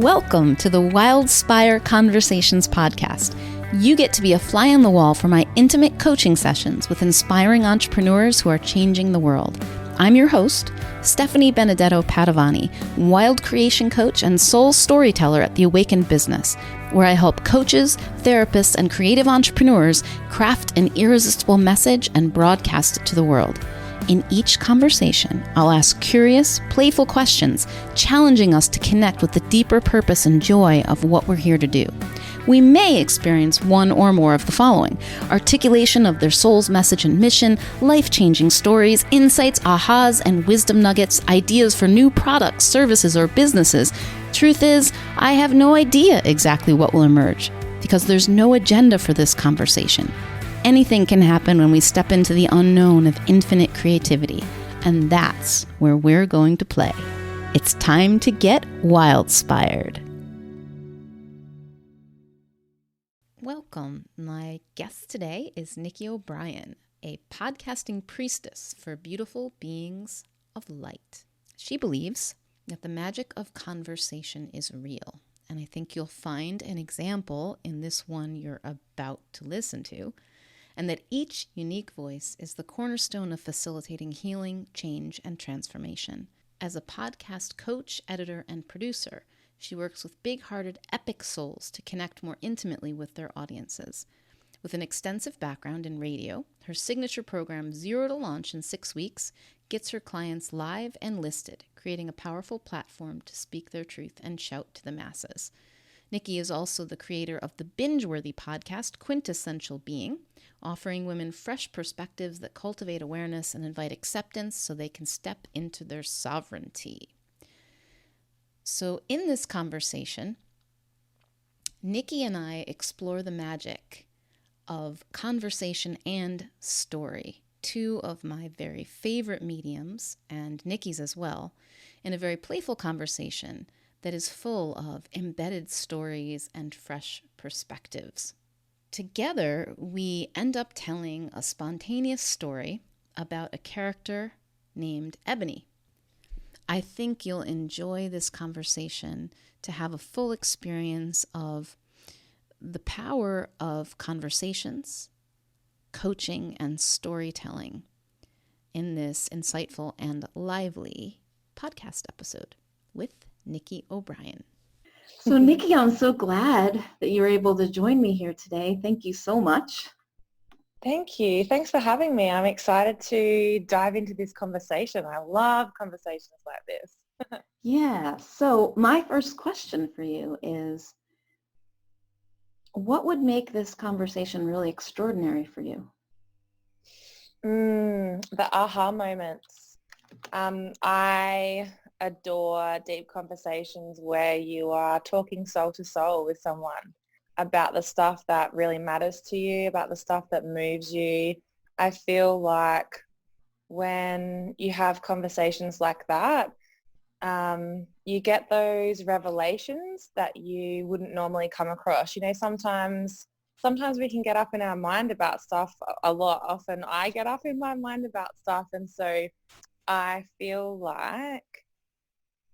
Welcome to the Wildspire Conversations podcast. You get to be a fly on the wall for my intimate coaching sessions with inspiring entrepreneurs who are changing the world. I'm your host, Stephanie Benedetto Padovani, wild creation coach and soul storyteller at The Awakened Business, where I help coaches, therapists, and creative entrepreneurs craft an irresistible message and broadcast it to the world. In each conversation, I'll ask curious, playful questions, challenging us to connect with the deeper purpose and joy of what we're here to do. We may experience one or more of the following: articulation of their soul's message and mission, life-changing stories, insights, ahas, and wisdom nuggets, ideas for new products, services, or businesses. Truth is, I have no idea exactly what will emerge, because there's no agenda for this conversation. Anything can happen when we step into the unknown of infinite creativity, and that's where we're going to play. It's time to get wild-spired. Welcome. My guest today is Nikki O'Brien, a podcasting priestess for beautiful beings of light. She believes that the magic of conversation is real, and I think you'll find an example in this one you're about to listen to, and that each unique voice is the cornerstone of facilitating healing, change, and transformation. As a podcast coach, editor, and producer, she works with big-hearted, epic souls to connect more intimately with their audiences. With an extensive background in radio, her signature program, Zero to Launch in 6 weeks, gets her clients live and listed, creating a powerful platform to speak their truth and shout to the masses. Nikki is also the creator of the binge-worthy podcast, Quintessential Being, offering women fresh perspectives that cultivate awareness and invite acceptance so they can step into their sovereignty. So in this conversation, Nikki and I explore the magic of conversation and story, two of my very favorite mediums, and Nikki's as well, in a very playful conversation that is full of embedded stories and fresh perspectives. Together, we end up telling a spontaneous story about a character named Ebony. I think you'll enjoy this conversation to have a full experience of the power of conversations, coaching, and storytelling in this insightful and lively podcast episode with Nikki O'Brien. So Nikki, I'm so glad that you're able to join me here today. Thank you so much. Thank you. Thanks for having me. I'm excited to dive into this conversation. I love conversations like this. Yeah. So my first question for you is, what would make this conversation really extraordinary for you? The aha moments. I adore deep conversations where you are talking soul to soul with someone about the stuff that really matters to you, about the stuff that moves you. I feel like when you have conversations like that, you get those revelations that you wouldn't normally come across. You know, sometimes we can get up in our mind about stuff a lot. Often I get up in my mind about stuff, and so I feel like,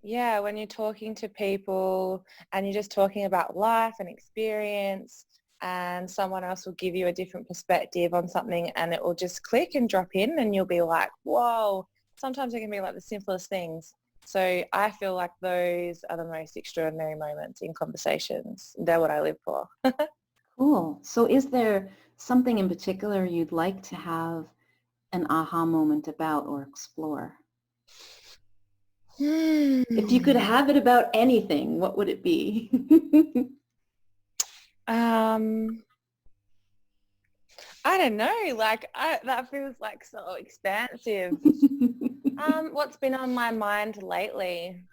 yeah, when you're talking to people and you're just talking about life and experience, and someone else will give you a different perspective on something, and it will just click and drop in, and you'll be like, whoa. Sometimes it can be like the simplest things. So I feel like those are the most extraordinary moments in conversations. They're what I live for. Cool. So is there something in particular you'd like to have an aha moment about or explore? If you could have it about anything, what would it be? I don't know. That feels like so expansive. What's been on my mind lately?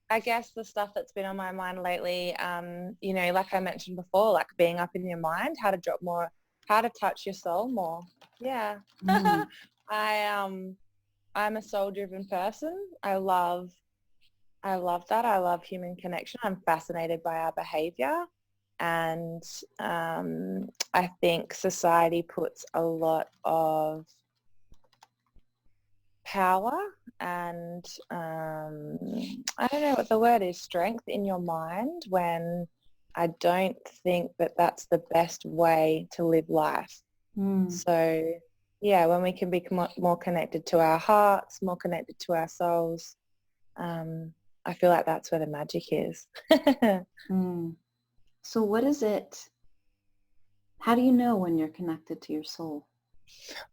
I guess the stuff that's been on my mind lately, you know, like I mentioned before, like being up in your mind, how to drop more, how to touch your soul more. Yeah. I'm a soul-driven person. I love that. I love human connection. I'm fascinated by our behavior. And I think society puts a lot of power and I don't know what the word is, strength in your mind when I don't think that that's the best way to live life. So yeah, when we can be more connected to our hearts, more connected to our souls, I feel like that's where the magic is. So what is it? How do you know when you're connected to your soul?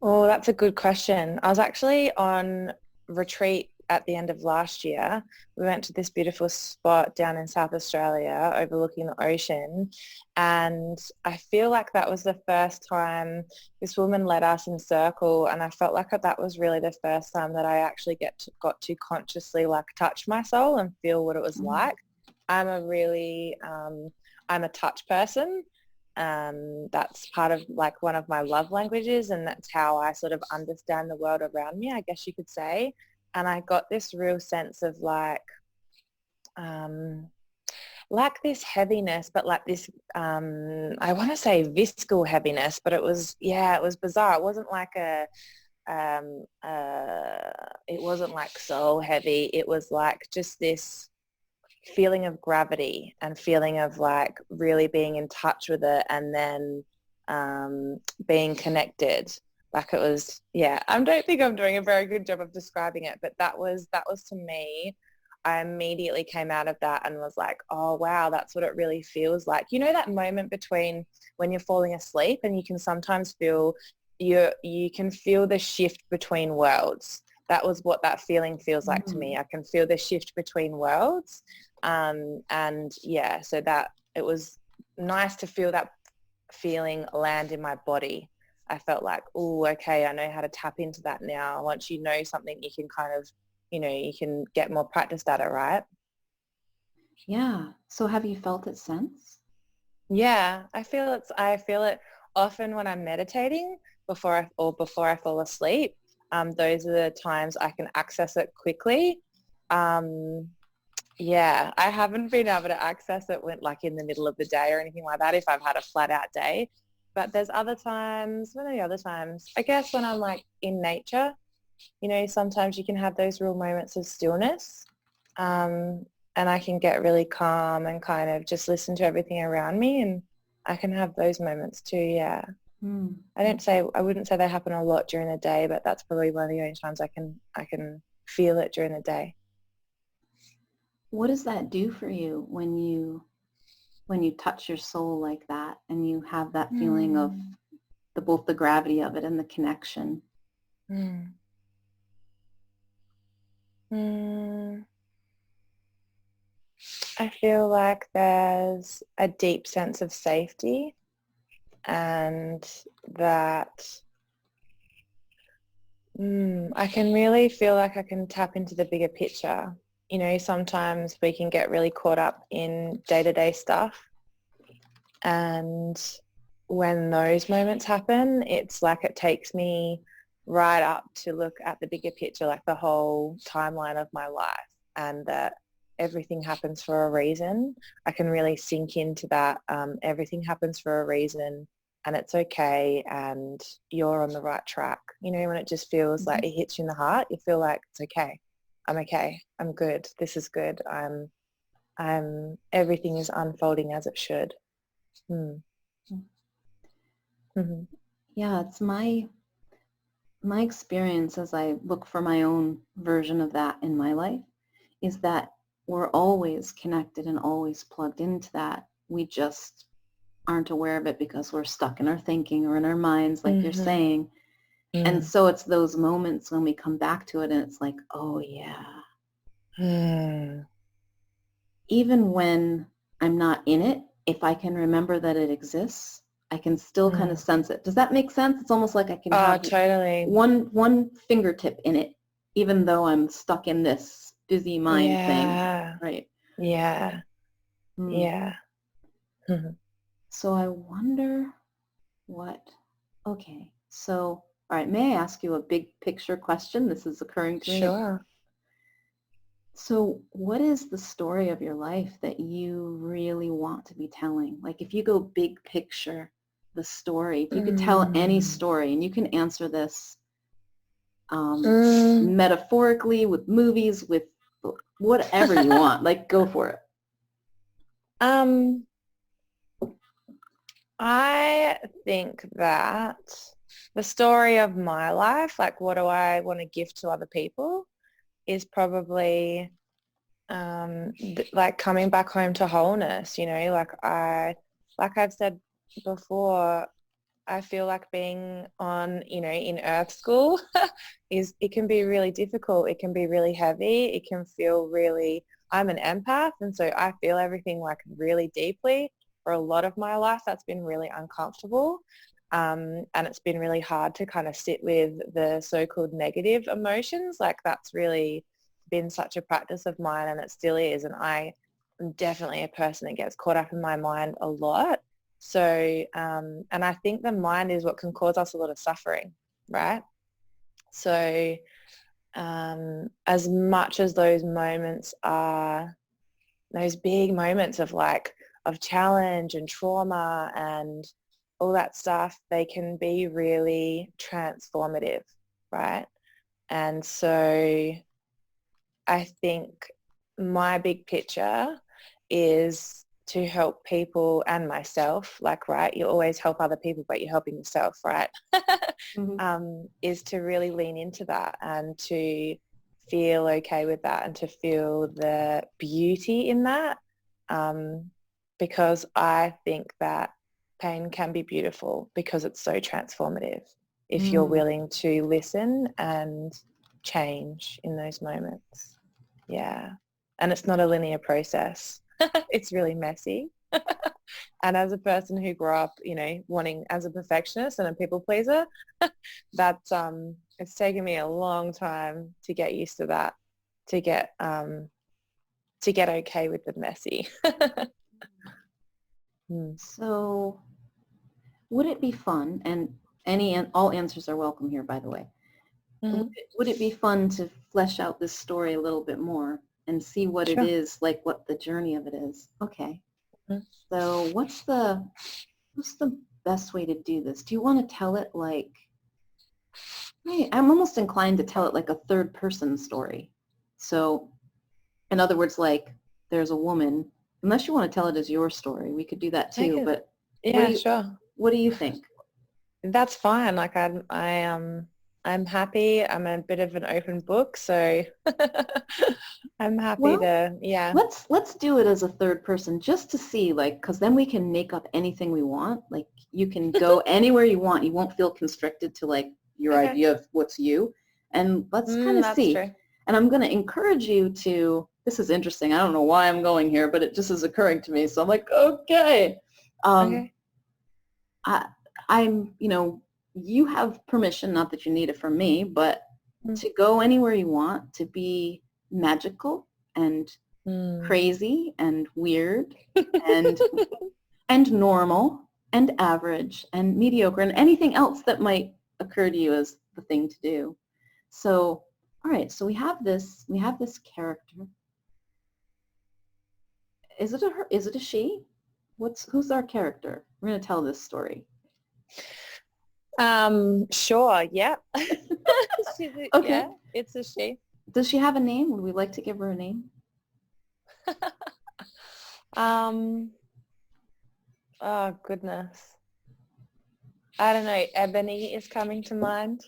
Oh, that's a good question. I was actually on retreat at the end of last year. We went to this beautiful spot down in South Australia overlooking the ocean. And I feel like that was the first time this woman led us in a circle. And I felt like that was really the first time that I actually got to consciously like touch my soul and feel what it was like. I'm a touch person. That's part of like one of my love languages, and that's how I sort of understand the world around me, I guess you could say. And I got this real sense of like this heaviness, but like this, I want to say visceral heaviness, but it was bizarre. It wasn't like it wasn't like so heavy. It was like just this feeling of gravity and feeling of like really being in touch with it, and then being connected. Like it was, I don't think I'm doing a very good job of describing it, but that was to me. I immediately came out of that and was like, oh wow, that's what it really feels like. You know, that moment between when you're falling asleep and you can sometimes feel you can feel the shift between worlds. That was what that feeling feels like to me. I can feel the shift between worlds. So that it was nice to feel that feeling land in my body. I felt like, oh, okay, I know how to tap into that now. Once you know something, you can kind of, you can get more practiced at it, right? Yeah. So have you felt it since? Yeah, I feel it often when I'm meditating before I fall asleep. Those are the times I can access it quickly. Yeah, I haven't been able to access it when, like in the middle of the day or anything like that if I've had a flat out day. But there's other times, what are the other times? I guess when I'm like in nature, sometimes you can have those real moments of stillness. And I can get really calm and kind of just listen to everything around me, and I can have those moments too, yeah. I wouldn't say they happen a lot during the day, but that's probably one of the only times I can feel it during the day. What does that do for you when you touch your soul like that and you have that feeling of both the gravity of it and the connection? I feel like there's a deep sense of safety, and that I can really feel like I can tap into the bigger picture. Sometimes we can get really caught up in day-to-day stuff, and when those moments happen, it's like it takes me right up to look at the bigger picture, like the whole timeline of my life, and that everything happens for a reason. I can really sink into that. Everything happens for a reason, and it's okay, and you're on the right track. When it just feels like it hits you in the heart, you feel like it's okay. I'm okay. I'm good. This is good. Everything is unfolding as it should. Yeah, it's my experience as I look for my own version of that in my life is that we're always connected and always plugged into that. We just aren't aware of it because we're stuck in our thinking or in our minds, like you're saying. And so it's those moments when we come back to it and it's like, oh yeah. Even when I'm not in it, if I can remember that it exists, I can still kind of sense it. Does that make sense? It's almost like I can have totally one fingertip in it, even though I'm stuck in this busy mind thing. Right. Yeah. So I wonder okay. So, all right, may I ask you a big picture question? This is occurring to me. Sure. So what is the story of your life that you really want to be telling? Like if you go big picture, the story, if you could tell any story, and you can answer this metaphorically, with movies, with whatever you want. Like, go for it. I think that the story of my life, like what do I want to give to other people, is probably like coming back home to wholeness, you know, like I've said before, I feel like being on, you know, in Earth School it can be really difficult. It can be really heavy. It can feel really, I'm an empath, and so I feel everything like really deeply. For a lot of my life, that's been really uncomfortable. And it's been really hard to kind of sit with the so-called negative emotions. Like that's really been such a practice of mine, and it still is. And I am definitely a person that gets caught up in my mind a lot. So, and I think the mind is what can cause us a lot of suffering, right? So, as much as those moments are those big moments of like, of challenge and trauma and all that stuff, they can be really transformative, right? And so I think my big picture is to help people and myself, like, right, you always help other people, but you're helping yourself, right? Is to really lean into that and to feel okay with that and to feel the beauty in that. Because I think that pain can be beautiful because it's so transformative if you're willing to listen and change in those moments. Yeah. And it's not a linear process. It's really messy. And as a person who grew up, you know, wanting as a perfectionist and a people pleaser, that's it's taken me a long time to get used to that, to get okay with the messy. So would it be fun, and all answers are welcome here, by the way. Would it be fun to flesh out this story a little bit more and see what it is, like what the journey of it is? Okay. So what's the best way to do this? Do you want to tell it like, I'm almost inclined to tell it like a third person story. So in other words, like there's a woman, unless you want to tell it as your story, we could do that too. But sure. What do you think? That's fine. Like I'm happy. I'm a bit of an open book, so I'm happy to, yeah. Let's do it as a third person just to see, like, because then we can make up anything we want. Like you can go anywhere you want. You won't feel constricted to like your idea of what's you. And let's kind of see. True. And I'm going to encourage you to, this is interesting. I don't know why I'm going here, but it just is occurring to me. So I'm like, okay. I'm, you know, you have permission, not that you need it from me, but to go anywhere you want, to be magical and crazy and weird and and normal and average and mediocre and anything else that might occur to you as the thing to do. So, all right, so we have this character. Is it a her? Is it a she? Who's our character? We're going to tell this story. Sure, yeah. Okay. Yeah, it's a she. Does she have a name? Would we like to give her a name? Oh goodness. I don't know. Ebony is coming to mind.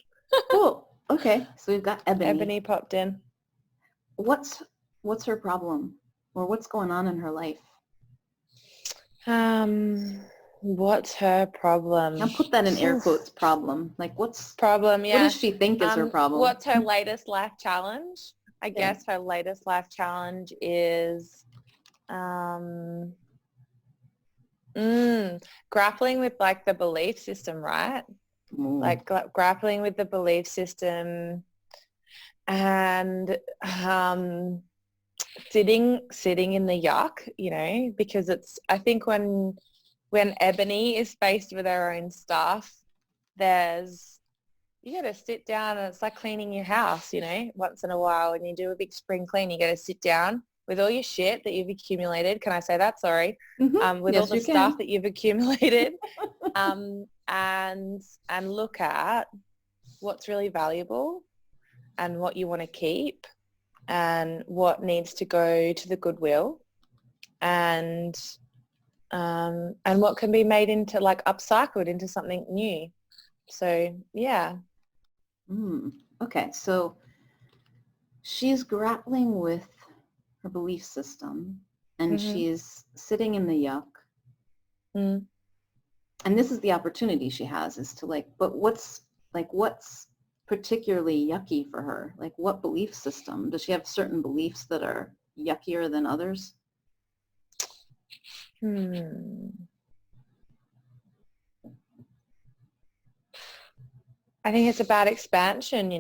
Cool. Okay. So we've got Ebony. Ebony popped in. What's her problem? Or what's going on in her life? What's her problem? I'll put that in air quotes, problem. Like what's problem, yeah. What does she think is her problem? What's her latest life challenge? I guess her latest life challenge is grappling with like the belief system, right? Like grappling with the belief system and sitting in the yuck, you know, because it's, I think when Ebony is faced with her own stuff, you got to sit down, and it's like cleaning your house, you know, once in a while when you do a big spring clean, you got to sit down with all your shit that you've accumulated. Can I say that? Sorry. With all the stuff that you've accumulated and look at what's really valuable and what you want to keep and what needs to go to the goodwill, and what can be made into, like, upcycled into something new. So yeah. Okay, so she's grappling with her belief system, and she's sitting in the yuck. And this is the opportunity she has, is to but what's particularly yucky for her? Like, what belief system? Does she have certain beliefs that are yuckier than others? I think it's about expansion,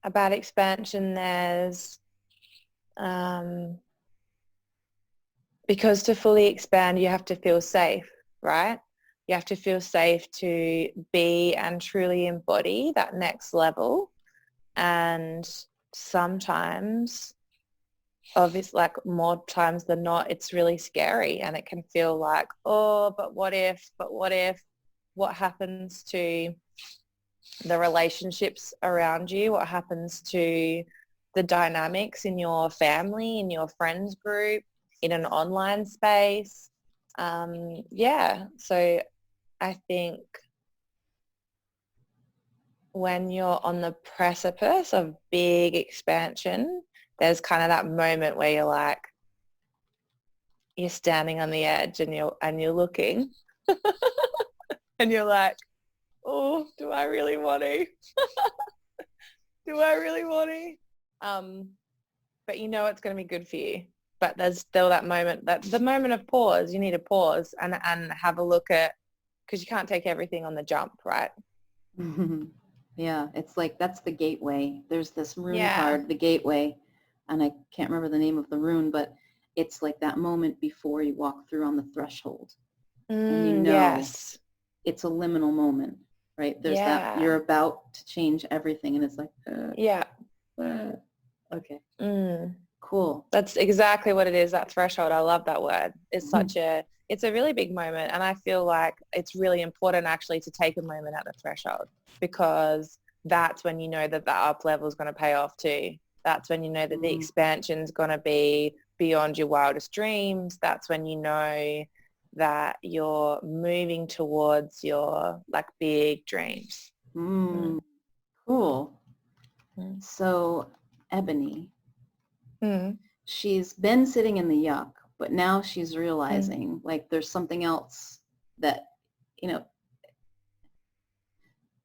about expansion. There's, because to fully expand, you have to feel safe, right? You have to feel safe to be and truly embody that next level. And sometimes, obviously, like more times than not, it's really scary, and it can feel like, oh, but what if, what happens to the relationships around you? What happens to the dynamics in your family, in your friends group, in an online space? So I think when you're on the precipice of big expansion, there's kind of that moment where you're standing on the edge and you're looking and you're like, oh, do I really want to? Do I really want to? But you know it's going to be good for you. But there's still that moment, that the moment of pause. You need to pause and have a look at, because you can't take everything on the jump, right? Yeah, it's like, that's the gateway. There's this rune card, the gateway, and I can't remember the name of the rune, but it's like that moment before you walk through on the threshold. And yes. It's a liminal moment, right? There's that, you're about to change everything, and it's like, okay. Cool. That's exactly what it is, that threshold. I love that word. It's it's a really big moment, and I feel like it's really important actually to take a moment at the threshold, because that's when you know that the up level is going to pay off too. That's when you know that the expansion is going to be beyond your wildest dreams. That's when you know that you're moving towards your big dreams. Cool. So Ebony, she's been sitting in the yuck, but now she's realizing there's something else that,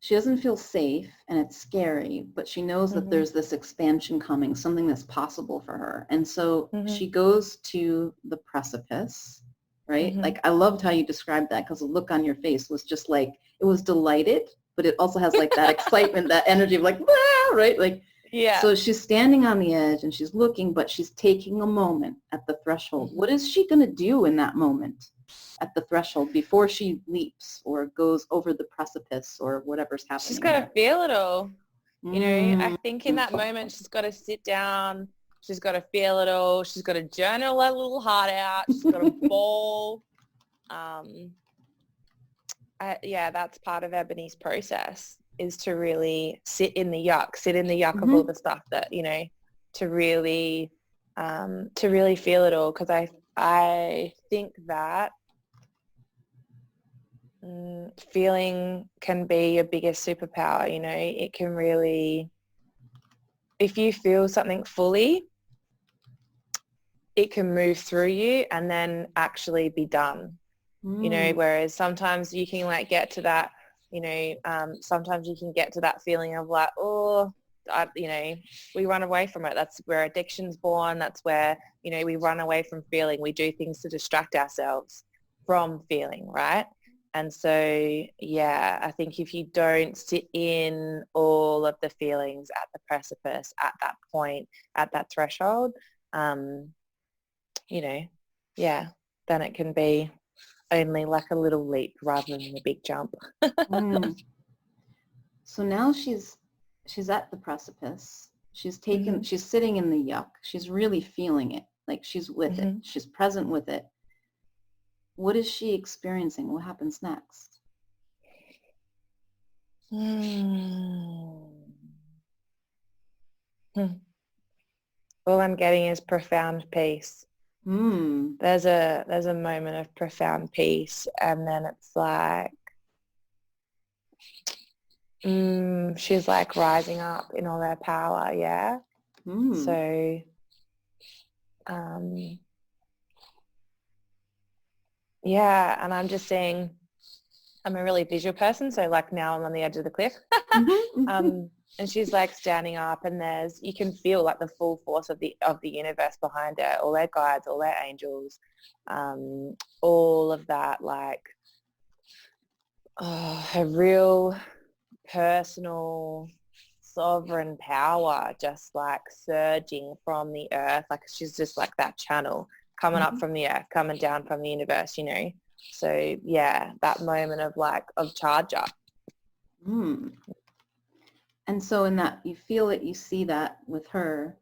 she doesn't feel safe and it's scary, but she knows that there's this expansion coming, something that's possible for her. And so she goes to the precipice, right? I loved how you described that, because the look on your face was just it was delighted, but it also has that excitement, that energy of right? So she's standing on the edge and she's looking, but she's taking a moment at the threshold. What is she going to do in that moment at the threshold before she leaps or goes over the precipice or whatever's happening? She's got to feel it all. I think in that moment she's got to sit down. She's got to feel it all. She's got to journal that little heart out. She's got to bawl. That's part of Ebony's process, is to really sit in the yuck of all the stuff that, to really feel it all. Because I think that feeling can be your biggest superpower. It can really, if you feel something fully, it can move through you and then actually be done. Whereas sometimes you can get to that, sometimes you can get to that feeling of we run away from it. That's where addiction's born. That's where, we run away from feeling. We do things to distract ourselves from feeling, right? And so, I think if you don't sit in all of the feelings at the precipice, at that point, at that threshold, then it can be only a little leap rather than a big jump. So now she's at the precipice. She's sitting in the yuck. She's really feeling it. She's with it. She's present with it. What is she experiencing? What happens next? All I'm getting is profound peace. Hmm. There's a moment of profound peace, and then it's like she's like rising up in all her power. Yeah. Hmm. So yeah, and I'm just seeing, I'm a really visual person, so like now I'm on the edge of the cliff. And she's like standing up, and you can feel like the full force of the universe behind her, all their guides, all their angels, all of that, like her real personal sovereign power just like surging from the earth. Like she's just like that channel coming up from the earth, coming down from the universe, you know. So yeah, that moment of like of charge up. And so in that, you feel it, you see that with her.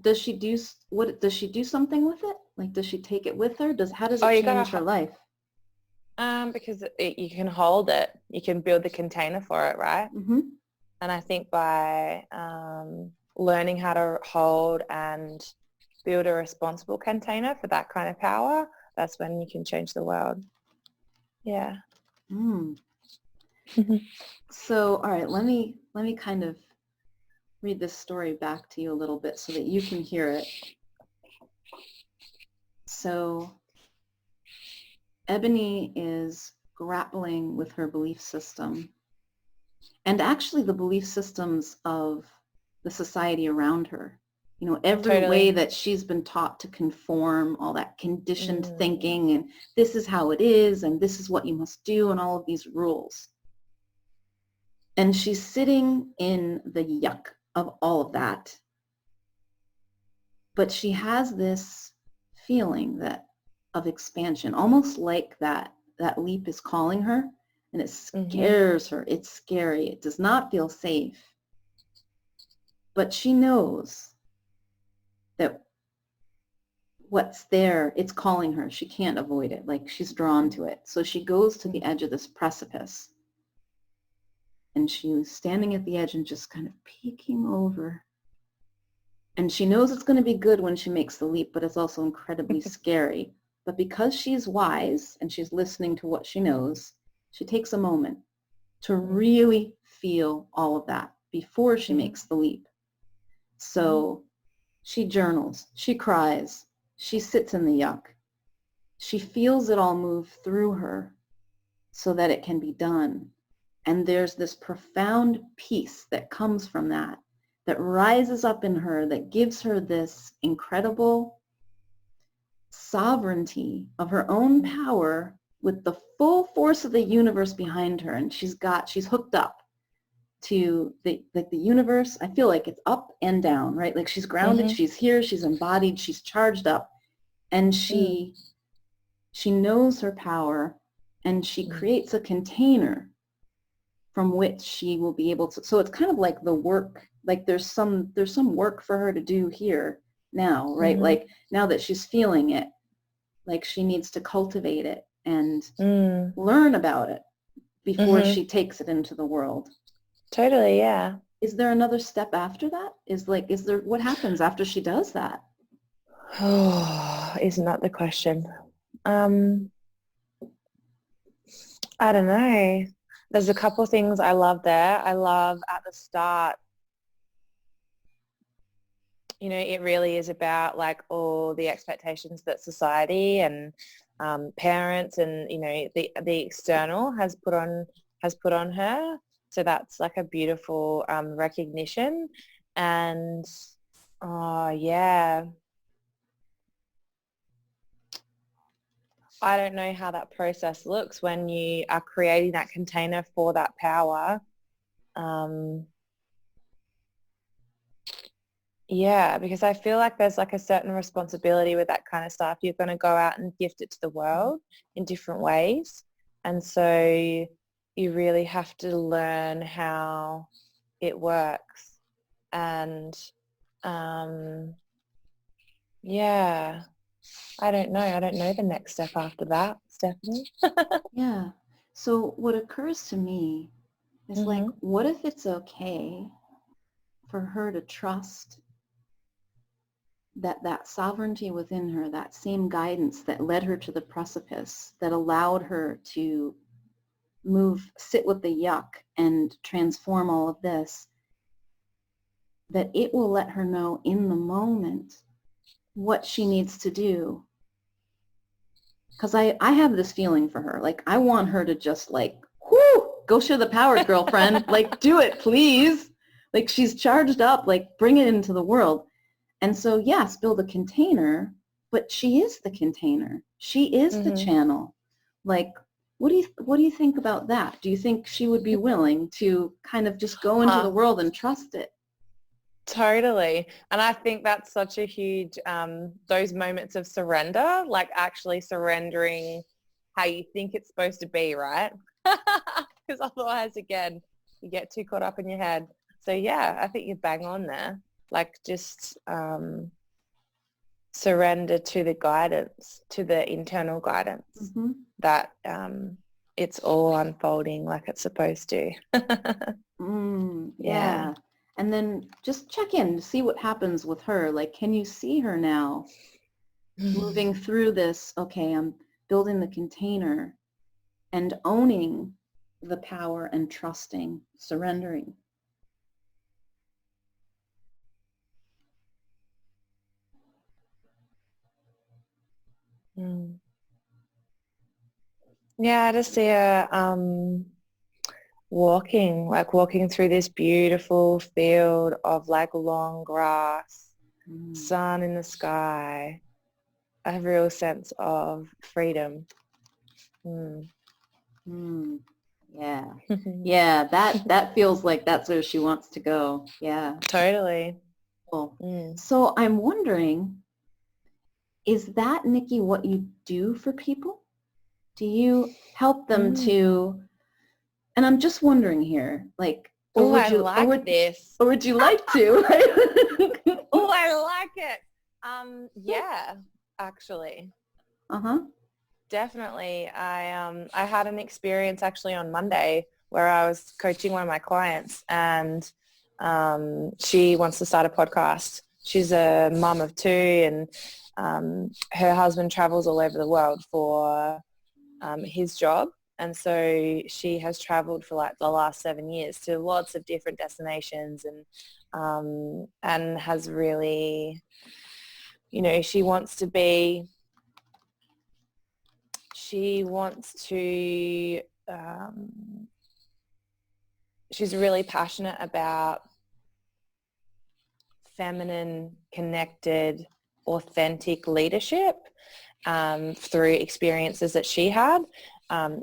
Does she do something with it? Like, does she take it with her? How does it change her life? Because you can hold it, you can build the container for it, right? And I think by learning how to hold and build a responsible container for that kind of power, that's when you can change the world. Yeah. So, all right, let me kind of read this story back to you a little bit so that you can hear it. So, Ebony is grappling with her belief system, and actually the belief systems of the society around her. You know, every way that she's been taught to conform, all that conditioned thinking, and this is how it is, and this is what you must do, and all of these rules. And she's sitting in the yuck of all of that. But she has this feeling of expansion, almost like that leap is calling her, and it scares her. It's scary. It does not feel safe. But she knows that what's there, it's calling her. She can't avoid it. Like, she's drawn to it. So she goes to the edge of this precipice. And she's standing at the edge and just kind of peeking over. And she knows it's going to be good when she makes the leap, but it's also incredibly scary. But because she's wise and she's listening to what she knows, she takes a moment to really feel all of that before she makes the leap. So she journals, she cries, she sits in the yuck. She feels it all move through her so that it can be done. And there's this profound peace that comes from that rises up in her, that gives her this incredible sovereignty of her own power with the full force of the universe behind her. And she's hooked up to the universe. I feel like it's up and down, right? Like she's grounded, she's here, she's embodied, she's charged up, and she knows her power, and she creates a container from which she will be able to. So it's kind of like the work, like there's some work for her to do here now, right? Like now that she's feeling it, like she needs to cultivate it and learn about it before she takes it into the world. Totally, yeah. Is there another step after that? What happens after she does that? Oh, isn't that the question? I don't know. There's a couple of things I love there. I love at the start, you know, it really is about like all the expectations that society and parents and, you know, the external has put on her. So that's like a beautiful recognition. And yeah, I don't know how that process looks when you are creating that container for that power. Yeah, because I feel like there's like a certain responsibility with that kind of stuff. You're going to go out and gift it to the world in different ways. And so you really have to learn how it works. And yeah, I don't know. I don't know the next step after that, Stephanie. Yeah. So what occurs to me It's like, what if it's okay for her to trust that sovereignty within her, that same guidance that led her to the precipice, that allowed her to sit with the yuck and transform all of this, that it will let her know in the moment what she needs to do. Because I have this feeling for her. Like, I want her to just like, whoo, go show the power, girlfriend. Like, do it, please. Like, she's charged up, like, bring it into the world. And so, yes, build a container, but she is the container. She is the channel. Like, what do you think about that? Do you think she would be willing to kind of just go into the world and trust it? Totally. And I think that's such a huge, those moments of surrender, like actually surrendering how you think it's supposed to be, right? Because otherwise, again, you get too caught up in your head. So yeah, I think you're bang on there. Like, just surrender to the guidance, to the internal guidance that it's all unfolding like it's supposed to. Yeah. And then just check in to see what happens with her. Like, can you see her now moving through this? Okay, I'm building the container and owning the power and trusting, surrendering. Yeah, I just see her walking through this beautiful field of like long grass, sun in the sky, a real sense of freedom. Yeah. Yeah, that feels like that's where she wants to go. Yeah. Totally. Cool. So I'm wondering, is that, Nikki, what you do for people? Do you help them to, and I'm just wondering here, like, this. Or would you like to? Oh, I like it. Yeah, actually. Definitely. I had an experience actually on Monday where I was coaching one of my clients, and she wants to start a podcast. She's a mum of two, and her husband travels all over the world for his job. And so she has traveled for like the last 7 years to lots of different destinations, and has really, she wants to, she's really passionate about feminine, connected, authentic leadership through experiences that she had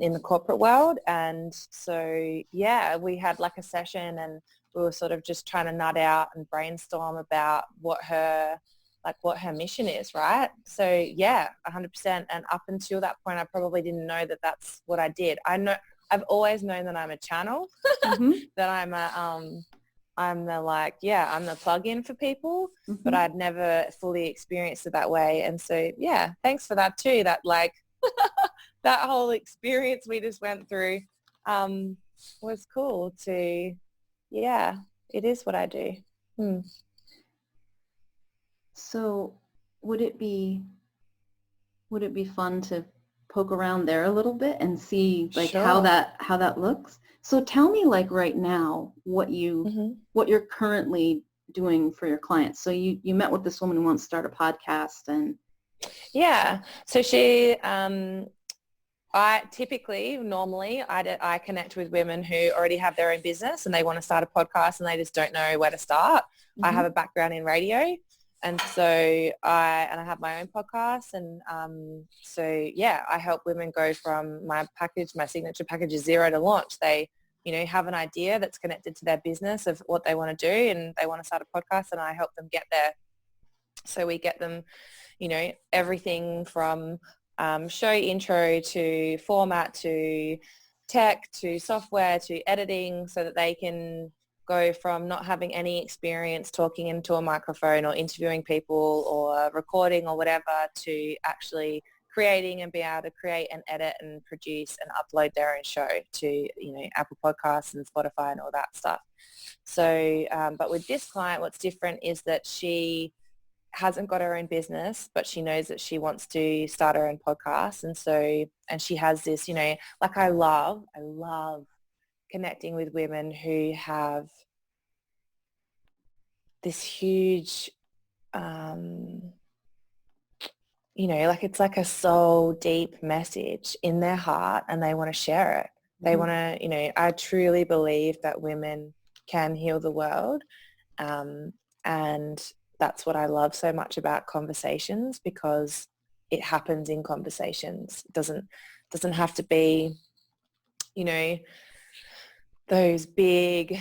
in the corporate world. And so, yeah, we had like a session, and we were sort of just trying to nut out and brainstorm about what her mission is, right? So yeah, 100%. And up until that point, I probably didn't know that that's what I did. I've always known that I'm a channel, that I'm the plug-in for people, but I'd never fully experienced it that way. And so, yeah, thanks for that too. That like, that whole experience we just went through was cool to, yeah, it is what I do. So would it be fun to poke around there a little bit and see like how that looks? So tell me, like, right now what you're currently doing for your clients. So you met with this woman who wants to start a podcast, and yeah, so she I connect with women who already have their own business and they want to start a podcast and they just don't know where to start. I have a background in radio, and so I have my own podcast, and so yeah, I help women go from my signature package is 0 to launch. They have an idea that's connected to their business of what they want to do, and they want to start a podcast, and I help them get there. So we get them, everything from show intro to format to tech to software to editing, so that they can go from not having any experience talking into a microphone or interviewing people or recording or whatever to actually creating and being able to create and edit and produce and upload their own show to, Apple Podcasts and Spotify and all that stuff. So, but with this client, what's different is that she hasn't got her own business, but she knows that she wants to start her own podcast. And she has this, like I love connecting with women who have this huge, like it's like a soul deep message in their heart and they want to share it. They want to, I truly believe that women can heal the world. And that's what I love so much about conversations, because it happens in conversations. It doesn't have to be, those big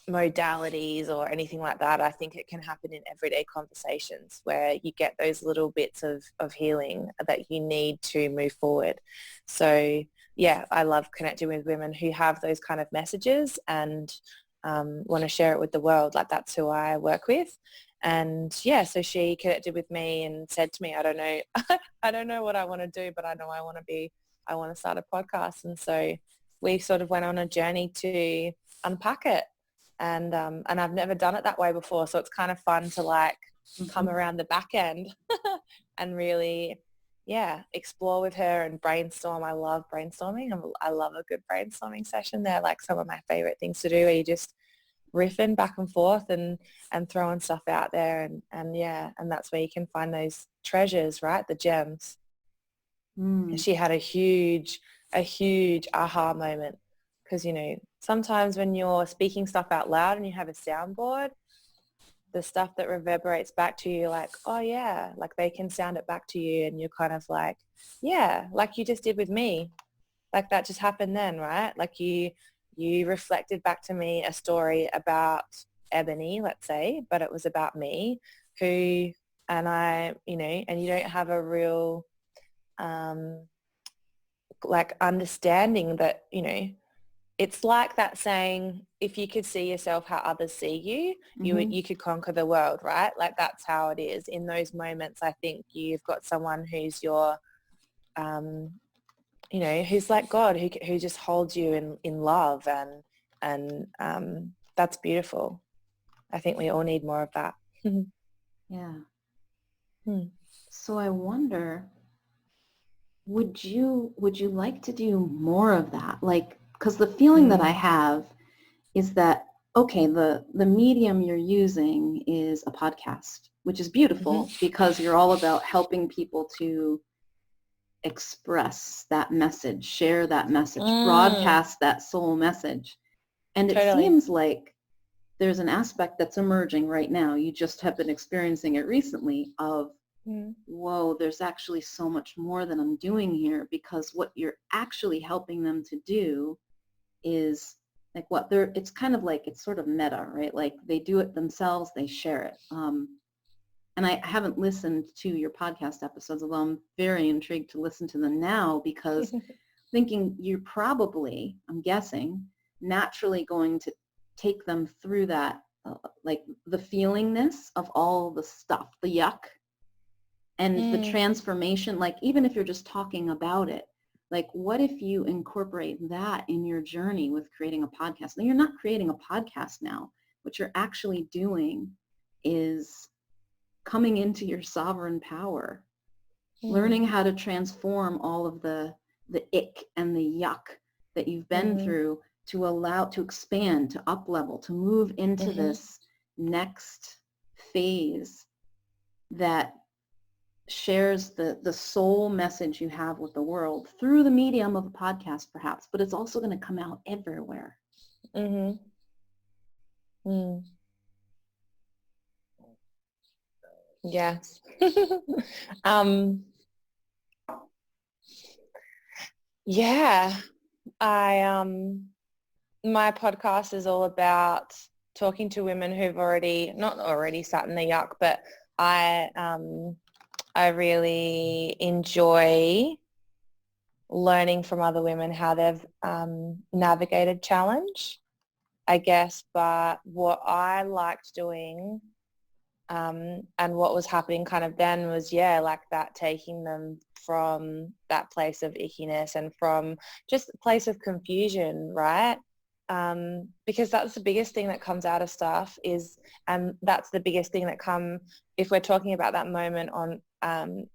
modalities or anything like that. I think it can happen in everyday conversations where you get those little bits of healing that you need to move forward. So yeah, I love connecting with women who have those kind of messages and want to share it with the world. Like that's who I work with. And yeah, so she connected with me and said to me, I don't know, I don't know what I want to do, but I know I want to start a podcast. And so we sort of went on a journey to unpack it. And I've never done it that way before. So it's kind of fun to like come around the back end and really, explore with her and brainstorm. I love brainstorming. I love a good brainstorming session. They're like some of my favorite things to do, where you just riffing back and forth and throwing stuff out there. And that's where you can find those treasures, right? The gems. And she had a huge aha moment. Because, sometimes when you're speaking stuff out loud and you have a soundboard, the stuff that reverberates back to you, like, oh yeah, like they can sound it back to you and you're kind of like, yeah, like you just did with me. Like that just happened then, right? Like you reflected back to me a story about Ebony, let's say, but it was about me and I, and you don't have a real, like understanding that, it's like that saying, if you could see yourself how others see you, you could conquer the world, right? Like that's how it is. In those moments, I think you've got someone who's your, who's like God, who just holds you in love, and that's beautiful. I think we all need more of that. Yeah. So I wonder, would you like to do more of that? Like, because the feeling that I have is that, okay, the medium you're using is a podcast, which is beautiful because you're all about helping people to express that message, share that message, broadcast that soul message. And it seems like there's an aspect that's emerging right now. You just have been experiencing it recently of, whoa, there's actually so much more that I'm doing here, because what you're actually helping them to do is like it's kind of like, it's sort of meta, right? Like they do it themselves, they share it. And I haven't listened to your podcast episodes, although I'm very intrigued to listen to them now, because thinking you're probably, I'm guessing, naturally going to take them through that, like the feelingness of all the stuff, the yuck, and the transformation. Like even if you're just talking about it, like what if you incorporate that in your journey with creating a podcast? Now, you're not creating a podcast now. What you're actually doing is coming into your sovereign power, learning how to transform all of the ick and the yuck that you've been through, to allow, to expand, to up level, to move into this next phase that shares the soul message you have with the world through the medium of a podcast perhaps, but it's also going to come out everywhere. Yes. Yeah, my podcast is all about talking to women who've not already sat in the yuck, but I really enjoy learning from other women how they've navigated challenge, I guess. But what I liked doing And what was happening kind of then was, like that, taking them from that place of ickiness and from just a place of confusion, right? Because that's the biggest thing that comes out of stuff is, and that's the biggest thing that if we're talking about that moment on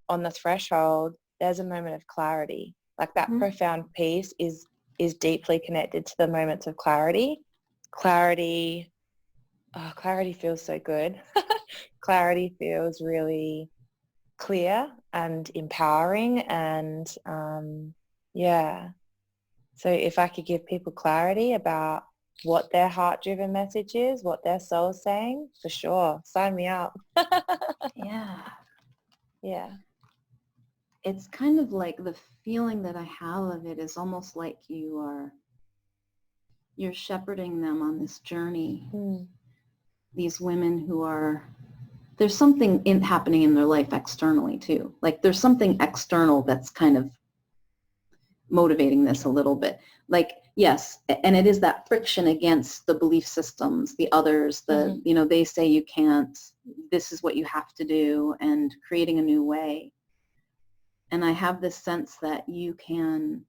the threshold, there's a moment of clarity. Like that profound peace is deeply connected to the moments of clarity. Clarity feels so good. Clarity feels really clear and empowering, and so if I could give people clarity about what their heart-driven message is, what their soul's saying, for sure, sign me up. Yeah. It's kind of like the feeling that I have of it is almost like you're shepherding them on this journey. These women there's something happening in their life externally too. Like there's something external that's kind of motivating this a little bit. Like, yes, and it is that friction against the belief systems, the others, they say you can't, this is what you have to do, and creating a new way. And I have this sense that you can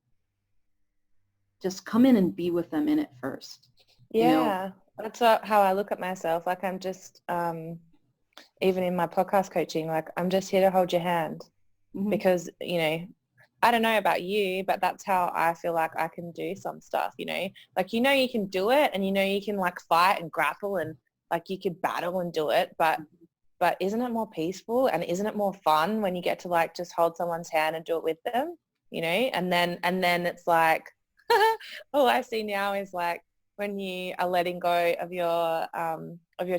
just come in and be with them in it first. Yeah, that's how I look at myself. Like I'm just, even in my podcast coaching, like I'm just here to hold your hand because, I don't know about you, but that's how I feel like I can do some stuff, like, you can do it, and you can like fight and grapple, and like you could battle and do it, but isn't it more peaceful, and isn't it more fun when you get to like just hold someone's hand and do it with them, and then it's like all I see now is like when you are letting go of your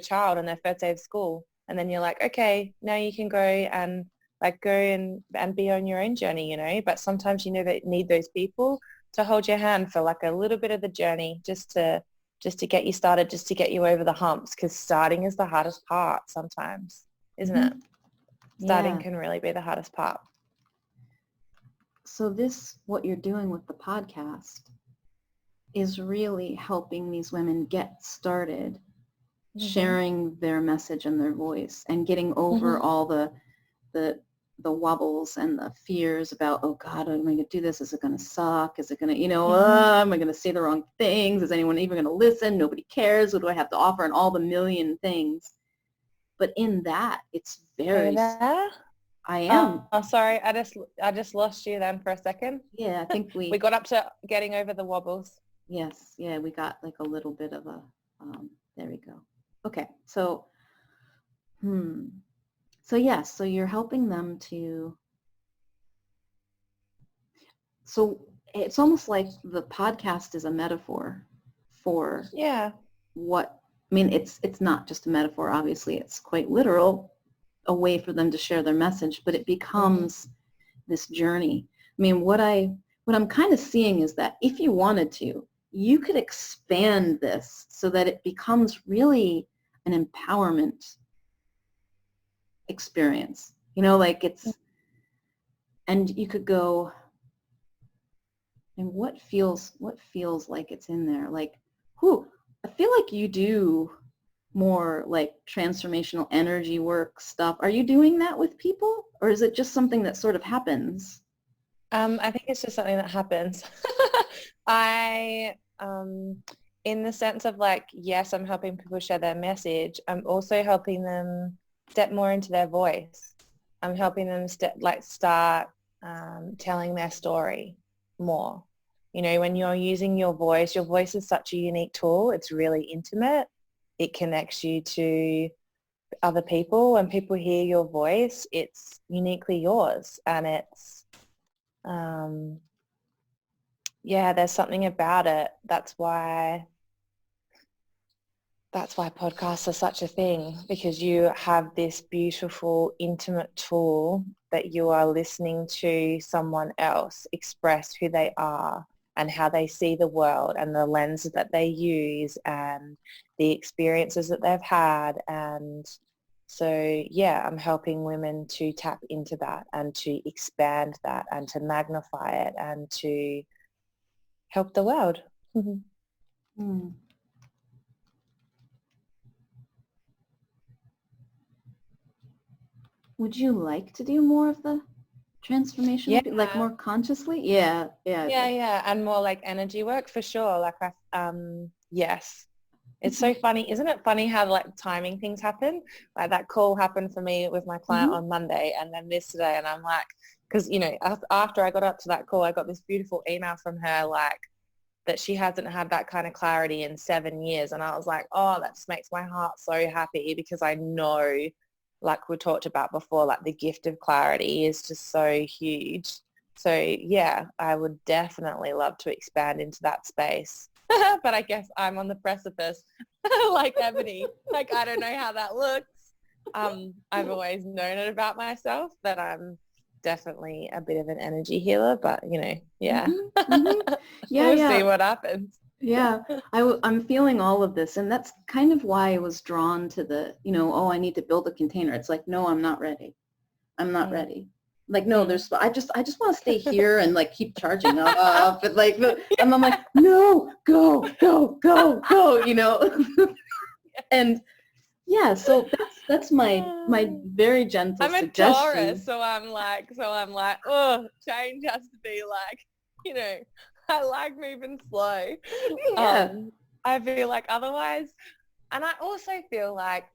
child on their first day of school, and then you're like, okay, now you can go and be on your own journey, but sometimes that need those people to hold your hand for like a little bit of the journey, just to get you started, just to get you over the humps, because starting is the hardest part sometimes, isn't it? Starting can really be the hardest part. So what you're doing with the podcast is really helping these women get started sharing their message and their voice, and getting over all the wobbles and the fears about, oh God, am I going to do this? Is it going to suck? Is it going to, am I going to say the wrong things? Is anyone even going to listen? Nobody cares. What do I have to offer? And all the million things. But in that, it's very... there? I am. Oh, sorry. I just lost you then for a second. Yeah, I think we got up to getting over the wobbles. Yes. Yeah, we got like a little bit of a, there we go. Okay. So, so you're helping them so it's almost like the podcast is a metaphor for what, it's not just a metaphor, obviously, it's quite literal, a way for them to share their message, but it becomes this journey. What I'm kind of seeing is that if you wanted to, you could expand this so that it becomes really an empowerment experience, like it's, and you could go, and what feels like it's in there, like, I feel like you do more like transformational energy work stuff. Are you doing that with people, or is it just something that sort of happens? I think it's just something that happens. In the sense of like, yes, I'm helping people share their message. I'm also helping them step more into their voice. I'm helping them start telling their story more. When you're using your voice is such a unique tool. It's really intimate. It connects you to other people. When people hear your voice, it's uniquely yours, and it's there's something about it. That's why podcasts are such a thing, because you have this beautiful, intimate tool that you are listening to someone else express who they are and how they see the world and the lens that they use and the experiences that they've had. And so, I'm helping women to tap into that and to expand that and to magnify it and to help the world. Would you like to do more of the transformation, Yeah. like more consciously? Yeah. Yeah. And more like energy work for sure. Like yes. It's so funny. Isn't it funny how like timing things happen? Like that call happened for me with my client on Monday and then this today. And I'm like, because, you know, after I got up to that call, I got this beautiful email from her, like that she hasn't had that kind of clarity in 7 years. And I was like, oh, that just makes my heart so happy because I know, like we talked about before, like the gift of clarity is just so huge. So yeah, I would definitely love to expand into that space. But I guess I'm on the precipice like Ebony. Like, I don't know how that looks. I've always known it about myself that I'm definitely a bit of an energy healer, but you know, yeah. Yeah, We'll see what happens. Yeah, I'm feeling all of this, and that's kind of why I was drawn to the, oh, I need to build a container. It's like, no, I'm not ready. I'm not ready. Like, no, I just want to stay here and like keep charging up and like, and I'm like, no, go, and yeah, so that's my very gentle I'm a suggestion. Taurus, so I'm like, oh, change has to be like, you know, I like moving slow. Yeah. I feel like otherwise, and I also feel like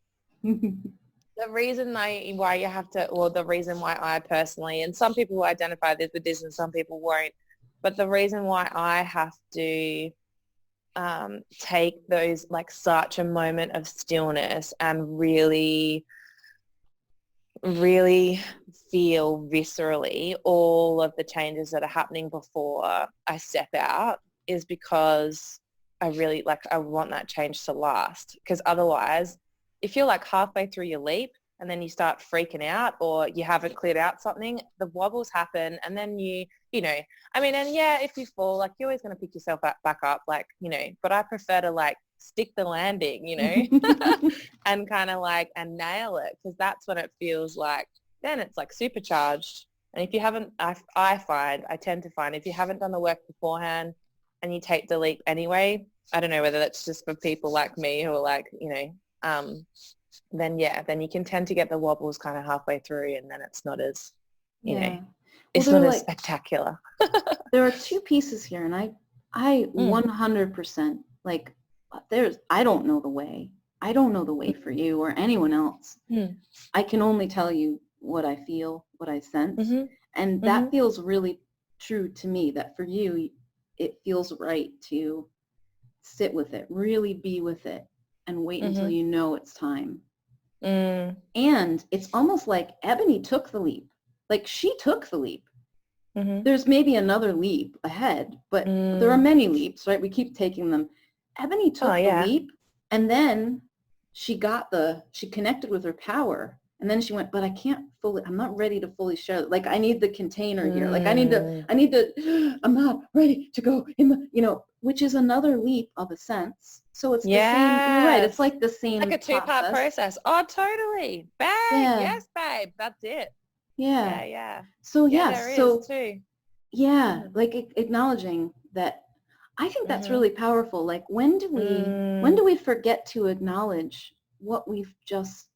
the reason why you have to, or the reason why I personally, and some people will identify this with this and some people won't, but the reason why I have to take those, like such a moment of stillness and really, really feel viscerally all of the changes that are happening before I step out is because I really, like, I want that change to last. Because otherwise, if you're like halfway through your leap and then you start freaking out or you haven't cleared out something, the wobbles happen and then you know, I mean, and yeah, if you fall, like you're always going to pick yourself back up, like, you know, but I prefer to like stick the landing, you know, and kind of like, and nail it, because that's when it feels like, then it's like supercharged. And if you haven't, I tend to find if you haven't done the work beforehand and you take the leap anyway, I don't know whether that's just for people like me who are like, you know, then you can tend to get the wobbles kind of halfway through and then it's not as, you know, it's not as spectacular. There are two pieces here, and I 100% like I don't know the way. I don't know the way for you or anyone else. I can only tell you what I feel, what I sense, and that feels really true to me, that for you, it feels right to sit with it, really be with it, and wait until you know it's time. And it's almost like Ebony took the leap. Like she took the leap. There's maybe another leap ahead, but there are many leaps, right? We keep taking them. Ebony took the leap, and then she connected with her power, and then she went, but I'm not ready to fully share. Like I need the container here. Like I need to, I'm not ready to go in the, which is another leap of a sense. So it's the same, you're right. It's like the same like a two-part process. Oh, totally. Babe, yes, babe. That's it. Yeah. So there is too. Yeah, like acknowledging that. I think that's really powerful. Like when do we forget to acknowledge what we've just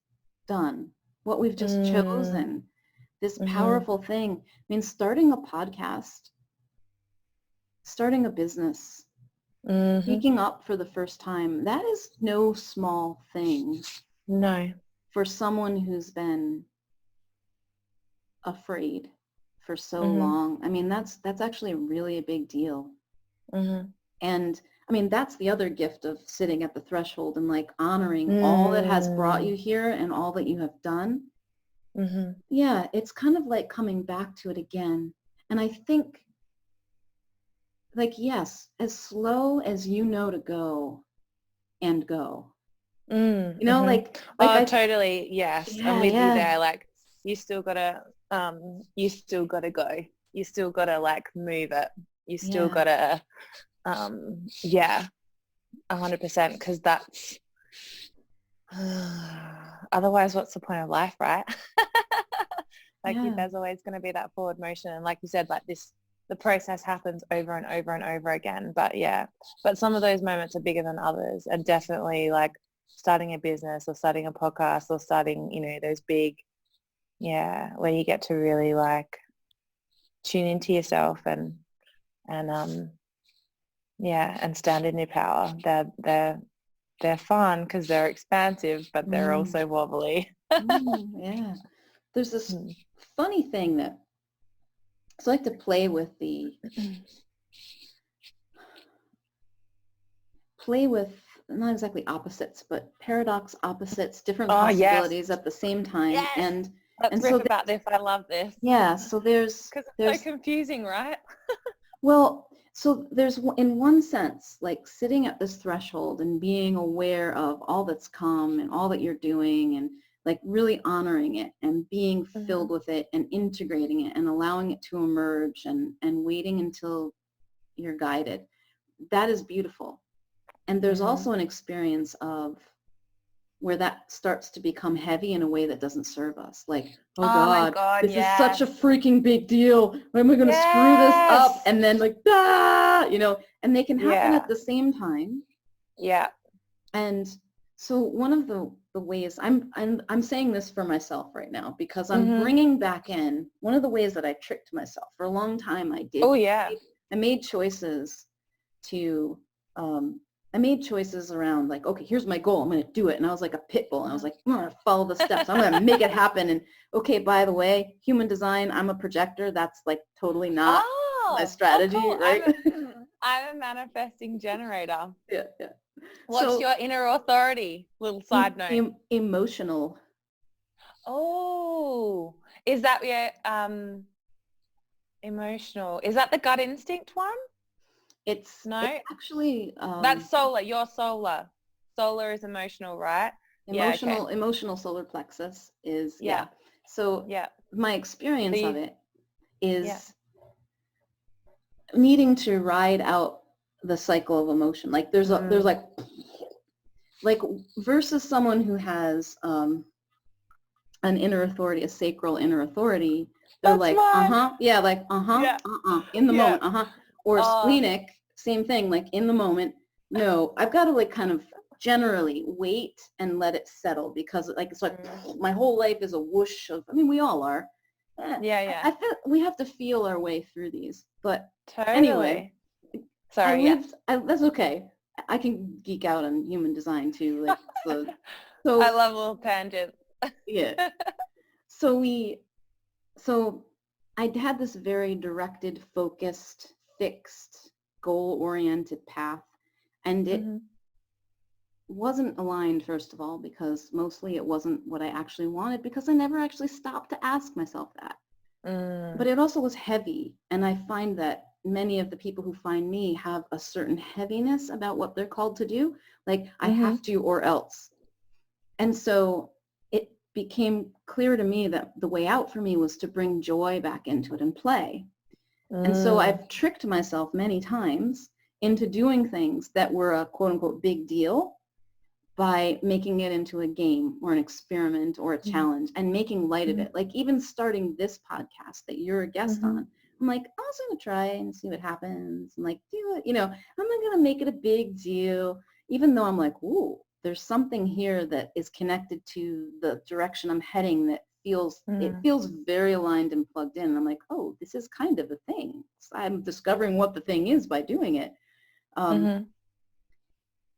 done, what we've just chosen, this powerful thing? I mean, starting a podcast, starting a business, speaking up for the first time, that is no small thing. No. For someone who's been afraid for so long. I mean, that's actually really a big deal. And I mean, that's the other gift of sitting at the threshold and like honoring all that has brought you here and all that you have done. Yeah, it's kind of like coming back to it again. And I think, like, yes, as slow as you know to go and go. You know, like totally, yes. I'm with you there. Like, you still gotta go. You still gotta like move it. You still gotta 100%, because that's otherwise what's the point of life, right? Like there's always going to be that forward motion, and like you said, like the process happens over and over and over again. But some of those moments are bigger than others, and definitely like starting a business or starting a podcast or starting, those big Yeah, where you get to really like tune into yourself and and stand in your power. They're fun because they're expansive, but they're Mm. also wobbly. Yeah. There's this funny thing that so I like to play with not exactly opposites, but paradox opposites, different Oh, yes. possibilities at the same time. Yes. And Let's so riff about this. I love this. yeah, so there's Because it's so confusing, right? well, so there's in one sense, like sitting at this threshold and being aware of all that's come and all that you're doing and like really honoring it and being filled with it and integrating it and allowing it to emerge and waiting until you're guided. That is beautiful. And there's also an experience of where that starts to become heavy in a way that doesn't serve us. Like, oh my God, God, this is such a freaking big deal. When am I going to screw this up? And then like, and they can happen at the same time. Yeah. And so one of the ways I'm saying this for myself right now because I'm bringing back in one of the ways that I tricked myself for a long time. I did. Oh yeah. I made choices I made choices around like, okay, here's my goal. I'm going to do it. And I was like a pit bull. And I was like, I'm going to follow the steps. I'm going to make it happen. And okay, by the way, human design, I'm a projector. That's like totally not my strategy, cool. right? I'm a manifesting generator. Yeah. What's your inner authority? Little side note. Emotional. Oh, is that emotional? Is that the gut instinct one? It's actually that's solar. You're solar. Solar is emotional, right? Emotional solar plexus is So my experience of it is needing to ride out the cycle of emotion. Like there's like versus someone who has an inner authority, a sacral inner authority. They're like in the moment, or splenic. Same thing, like in the moment. No, I've got to like kind of generally wait and let it settle because like it's like my whole life is a whoosh of. I mean, we all are. I feel we have to feel our way through these. But anyway, sorry. That's okay. I can geek out on human design too. Like so I love little tangents. Yeah. So I had this very directed, focused, fixed, goal-oriented path, and it wasn't aligned, first of all, because mostly it wasn't what I actually wanted because I never actually stopped to ask myself that. But it also was heavy, and I find that many of the people who find me have a certain heaviness about what they're called to do, like I have to or else. And so it became clear to me that the way out for me was to bring joy back into it and play. And so I've tricked myself many times into doing things that were a quote unquote big deal by making it into a game or an experiment or a challenge and making light of it. Like even starting this podcast that you're a guest on, I'm like, I was going to try and see what happens. I'm like, do it, I'm not going to make it a big deal, even though I'm like, ooh, there's something here that is connected to the direction I'm heading that it feels very aligned and plugged in. And I'm like, oh, this is kind of a thing. So I'm discovering what the thing is by doing it.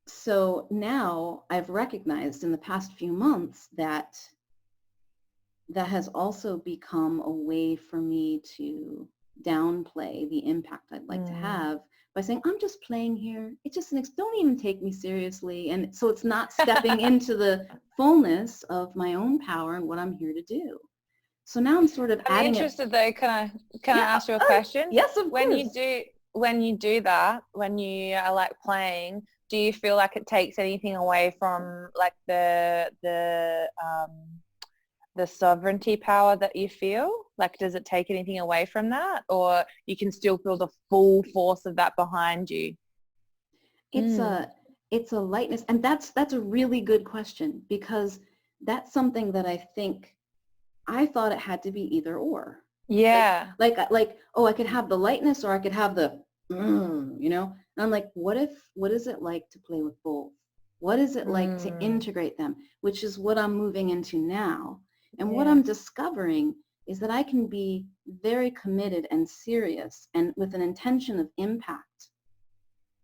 So now I've recognized in the past few months that has also become a way for me to downplay the impact I'd like to have by saying, I'm just playing here. It's just don't even take me seriously. And so it's not stepping into the fullness of my own power and what I'm here to do. So now I'm sort of I'm interested though, can I ask you a question? Yes, of course. When you do that, when you are like playing, do you feel like it takes anything away from like the sovereignty power that you feel? Like, does it take anything away from that, or you can still feel the full force of that behind you? It's a lightness, and that's a really good question, because that's something that I think I thought it had to be either or. Yeah. Like oh, I could have the lightness or I could have the and I'm like, what is it like to play with both? What is it like to integrate them? Which is what I'm moving into now. And what I'm discovering is that I can be very committed and serious and with an intention of impact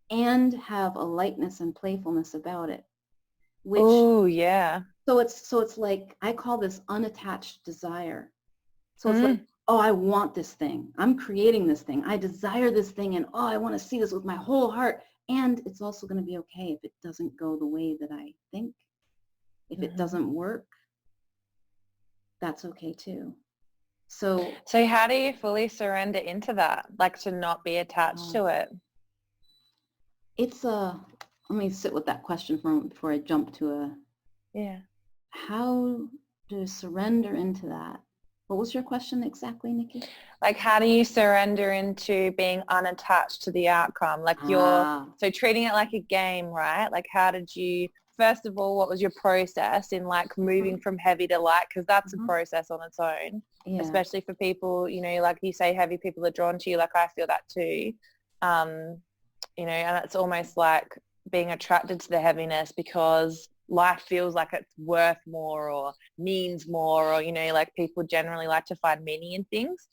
and have a lightness and playfulness about it. Which, oh, yeah. So it's like, I call this unattached desire. So it's like, oh, I want this thing. I'm creating this thing. I desire this thing, and oh, I want to see this with my whole heart. And it's also going to be okay if it doesn't go the way that I think. If it doesn't work, that's okay too. So how do you fully surrender into that? Like, to not be attached to it? Let me sit with that question for a moment before I jump to how to surrender into that. What was your question exactly, Nikki? Like, how do you surrender into being unattached to the outcome? Like so treating it like a game, right? Like, how did you, first of all, what was your process in like moving from heavy to light? Because that's a process on its own, especially for people, you know, like you say, heavy people are drawn to you. Like, I feel that too. You know, and it's almost like being attracted to the heaviness because life feels like it's worth more or means more, or, you know, like people generally like to find meaning in things.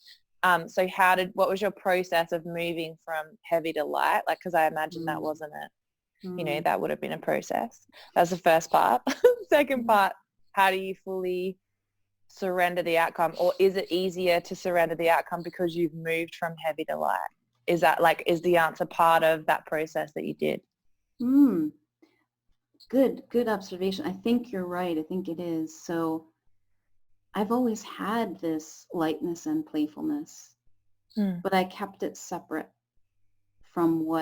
So what was your process of moving from heavy to light? Like, because I imagine that wasn't it. You know, that would have been a process. That's the first part. Second part, how do you fully surrender the outcome? Or is it easier to surrender the outcome because you've moved from heavy to light? Is that like, is the answer part of that process that you did? Good observation. I think you're right. I think it is. So I've always had this lightness and playfulness, but I kept it separate from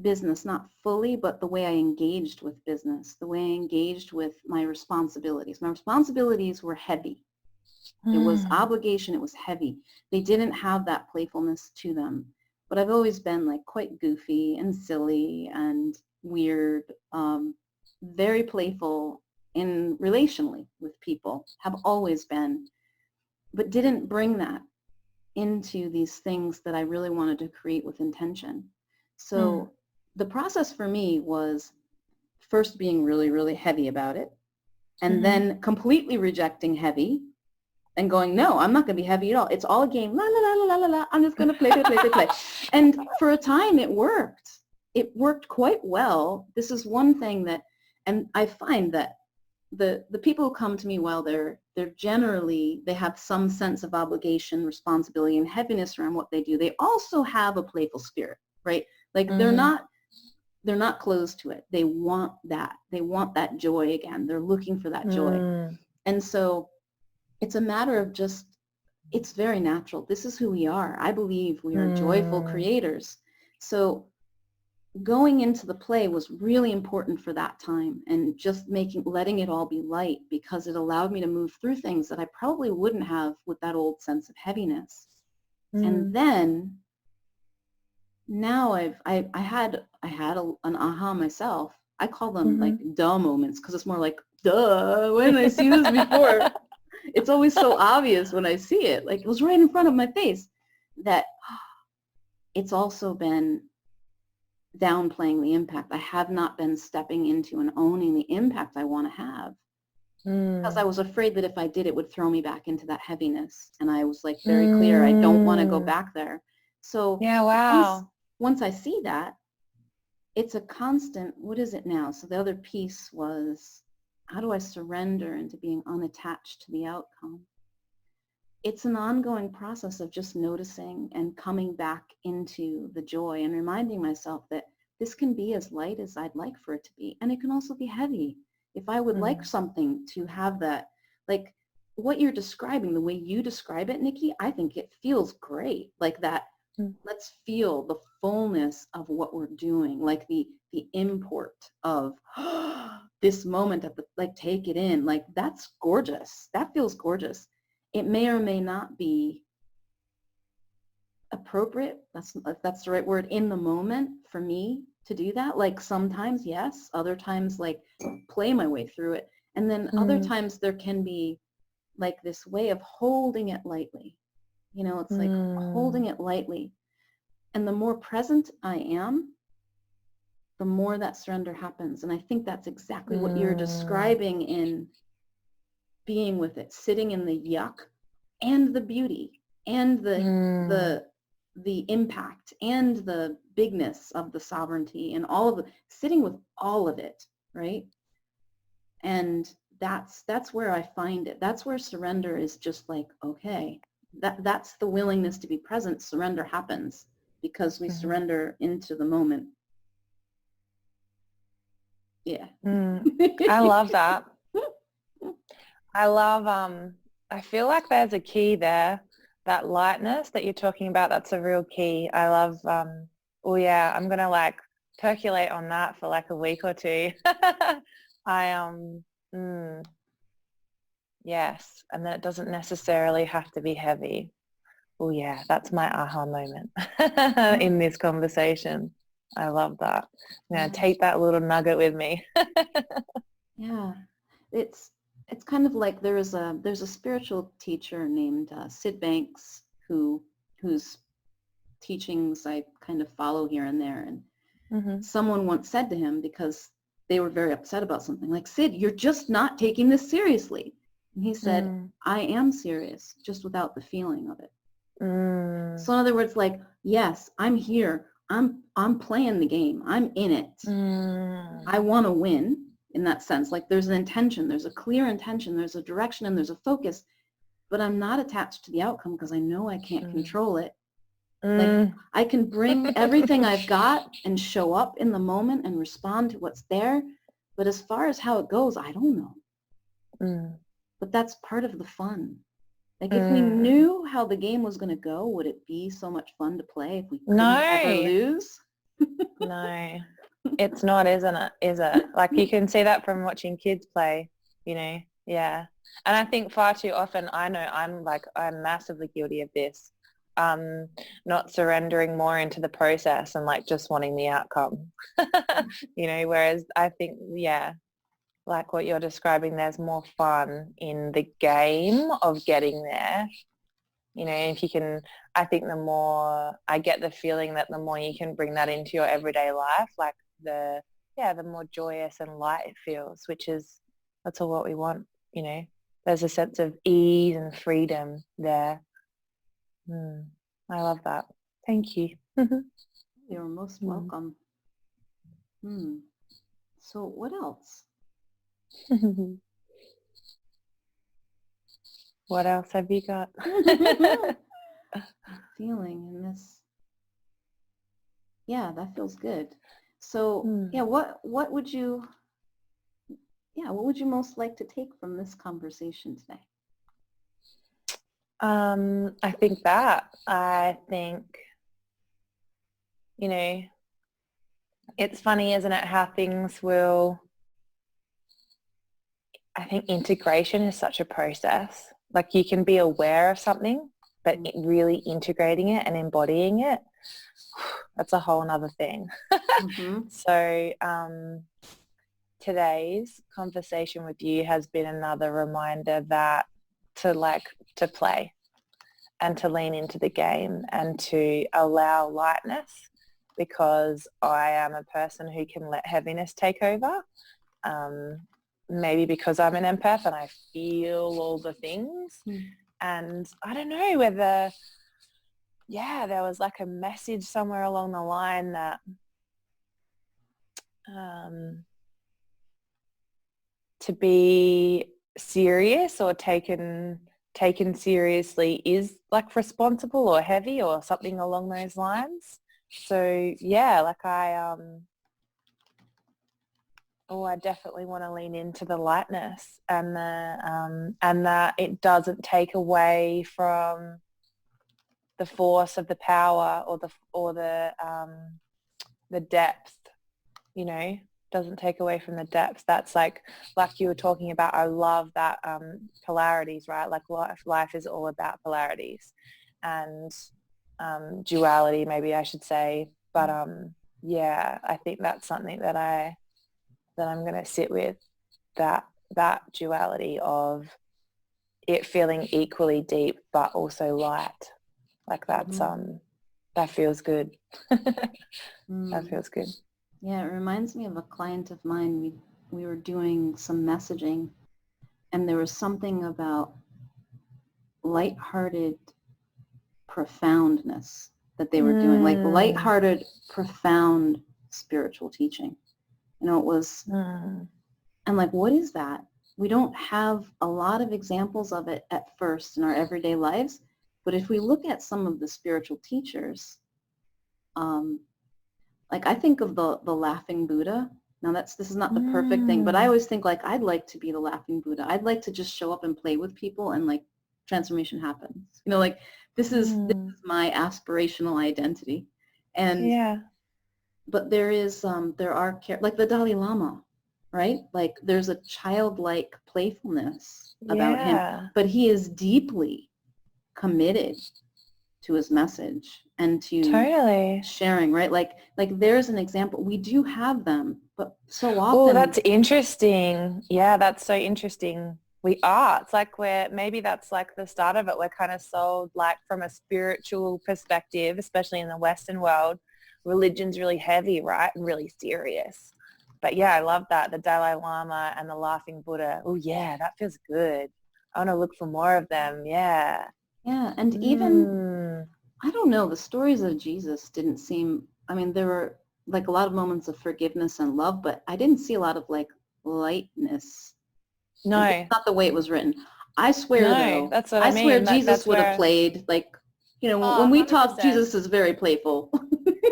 business, not fully, but the way I engaged with business, the way I engaged with my responsibilities. My responsibilities were heavy. It was obligation. It was heavy. They didn't have that playfulness to them. But I've always been like quite goofy and silly and weird, very playful in relationally with people, have always been, but didn't bring that into these things that I really wanted to create with intention. So the process for me was first being really, really heavy about it, and then completely rejecting heavy and going, no, I'm not going to be heavy at all. It's all a game. La, la, la, la, la, la. I'm just going to play. And for a time it worked. It worked quite well. This is one thing that, and I find that the people who come to me, while they're generally, they have some sense of obligation, responsibility, and heaviness around what they do. They also have a playful spirit, right? Like they're not closed to it. They want that. They want that joy again. They're looking for that joy. And so it's a matter of just, it's very natural. This is who we are. I believe we are joyful creators. So going into the play was really important for that time, and just letting it all be light, because it allowed me to move through things that I probably wouldn't have with that old sense of heaviness. And then now I had an aha myself. I call them like duh moments, because it's more like, duh, when did I see this before? It's always so obvious when I see it. Like, it was right in front of my face. That it's also been downplaying the impact. I have not been stepping into and owning the impact I want to have. Because I was afraid that if I did, it would throw me back into that heaviness. And I was like very clear, I don't want to go back there. So once I see that, it's a constant, what is it now? So the other piece was, how do I surrender into being unattached to the outcome? It's an ongoing process of just noticing and coming back into the joy and reminding myself that this can be as light as I'd like for it to be. And it can also be heavy. If I would like something to have that, like what you're describing, the way you describe it, Nikki, I think it feels great. Like that, let's feel the fullness of what we're doing, like the import of this moment of like, take it in. Like, that's gorgeous. That feels gorgeous. It may or may not be appropriate, if that's the right word, in the moment for me to do that. Like sometimes, yes. Other times, like, play my way through it. And then other times there can be like this way of holding it lightly. You know, it's like holding it lightly. And the more present I am, the more that surrender happens. And I think that's exactly what you're describing in being with it, sitting in the yuck and the beauty and the impact and the bigness of the sovereignty and all of it, sitting with all of it, right? And that's where I find it. That's where surrender is just like, okay, that's the willingness to be present. Surrender happens because we surrender into the moment. Yeah. I love that. I love, I feel like there's a key there, that lightness that you're talking about. That's a real key. I love, oh yeah, I'm going to like percolate on that for like a week or two. Yes. And then it doesn't necessarily have to be heavy. Oh yeah, that's my aha moment in this conversation. I love that. I'm going to take that little nugget with me. Yeah. It's kind of like there's a spiritual teacher named Sid Banks whose teachings I kind of follow here and there. And someone once said to him, because they were very upset about something, like, Sid, you're just not taking this seriously. And he said, I am serious, just without the feeling of it. So in other words, like, yes, I'm here. I'm playing the game. I'm in it. I want to win. In that sense, like there's an intention, there's a clear intention, there's a direction, and there's a focus, but I'm not attached to the outcome because I know I can't control it. Like I can bring everything I've got and show up in the moment and respond to what's there, but as far as how it goes, I don't know. But that's part of the fun. Like if we knew how the game was going to go, would it be so much fun to play if we couldn't ever lose? No. It's not, isn't it? Is it? Like you can see that from watching kids play, you know? Yeah. And I think far too often, I know I'm massively guilty of this, not surrendering more into the process and like just wanting the outcome, you know, whereas I think, yeah, like what you're describing, there's more fun in the game of getting there. You know, if you can, I think the more, I get the feeling that the more you can bring that into your everyday life, like the more joyous and light it feels, that's all what we want, you know. There's a sense of ease and freedom there. I love that. Thank you. You're most welcome. So what else? What else have you got? Feeling in this. Yeah, that feels good. So yeah, what would you most like to take from this conversation today? I think, you know, it's funny, isn't it, how things will, I think integration is such a process. Like you can be aware of something, but really integrating it and embodying it, that's a whole nother thing. So today's conversation with you has been another reminder that to play and to lean into the game and to allow lightness, because I am a person who can let heaviness take over. Maybe because I'm an empath and I feel all the things. And I don't know whether, there was like a message somewhere along the line that to be serious or taken seriously is like responsible or heavy or something along those lines. So I definitely want to lean into the lightness and that it doesn't take away from the force of the power or the depth, you know, doesn't take away from the depth. That's like you were talking about. I love that polarities, right? Like life is all about polarities and duality, maybe I should say. But I think that's something that I'm going to sit with, that duality of it feeling equally deep but also light. Like that's that feels good. That feels good. Yeah, it reminds me of a client of mine. We were doing some messaging and there was something about lighthearted profoundness that they were doing, like lighthearted, profound spiritual teaching. You know, it was, and like, what is that? We don't have a lot of examples of it at first in our everyday lives, but if we look at some of the spiritual teachers, like I think of the laughing Buddha. Now this is not the perfect thing, but I always think like I'd like to be the laughing Buddha. I'd like to just show up and play with people and like transformation happens. You know, like this is my aspirational identity. And but there are like the Dalai Lama, right? Like there's a childlike playfulness about him, but he is deeply committed to his message and to sharing, right? Like there's an example. We do have them, but so often. Oh, that's interesting. Yeah, that's so interesting. We are. It's like maybe that's like the start of it. We're kind of sold like from a spiritual perspective, especially in the Western world, religion's really heavy, right? And really serious. But yeah, I love that. The Dalai Lama and the laughing Buddha. Oh yeah, that feels good. I want to look for more of them. Yeah. Yeah, and even, I don't know, the stories of Jesus didn't seem, I mean, there were like a lot of moments of forgiveness and love, but I didn't see a lot of like lightness. No. That's not the way it was written. I swear though, that's what I mean. swear Jesus would have played, like, you know, when we 100%. talk, Jesus is very playful.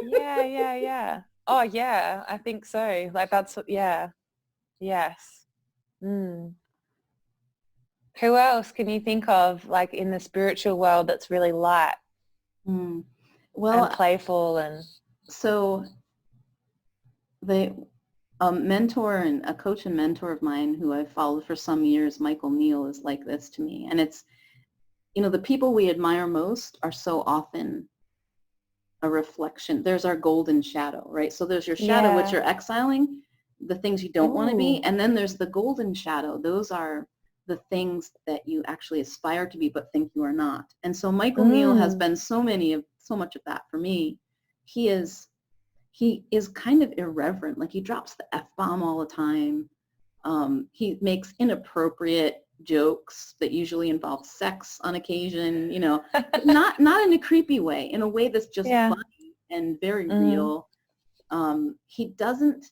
Yeah. Oh yeah, I think so. Like that's, yeah. Yes. Who else can you think of, like in the spiritual world, that's really light Well, and playful? And so mentor and a coach and mentor of mine who I've followed for some years, Michael Neal, is like this to me. And it's, you know, the people we admire most are so often a reflection. There's our golden shadow, right? So there's your shadow, which you're exiling, the things you don't want to be. And then there's the golden shadow. Those are the things that you actually aspire to be but think you are not. And so Michael Neal has been so much of that for me. He is kind of irreverent. Like he drops the F-bomb all the time. He makes inappropriate jokes that usually involve sex on occasion, you know, not in a creepy way, in a way that's just funny and very real. He doesn't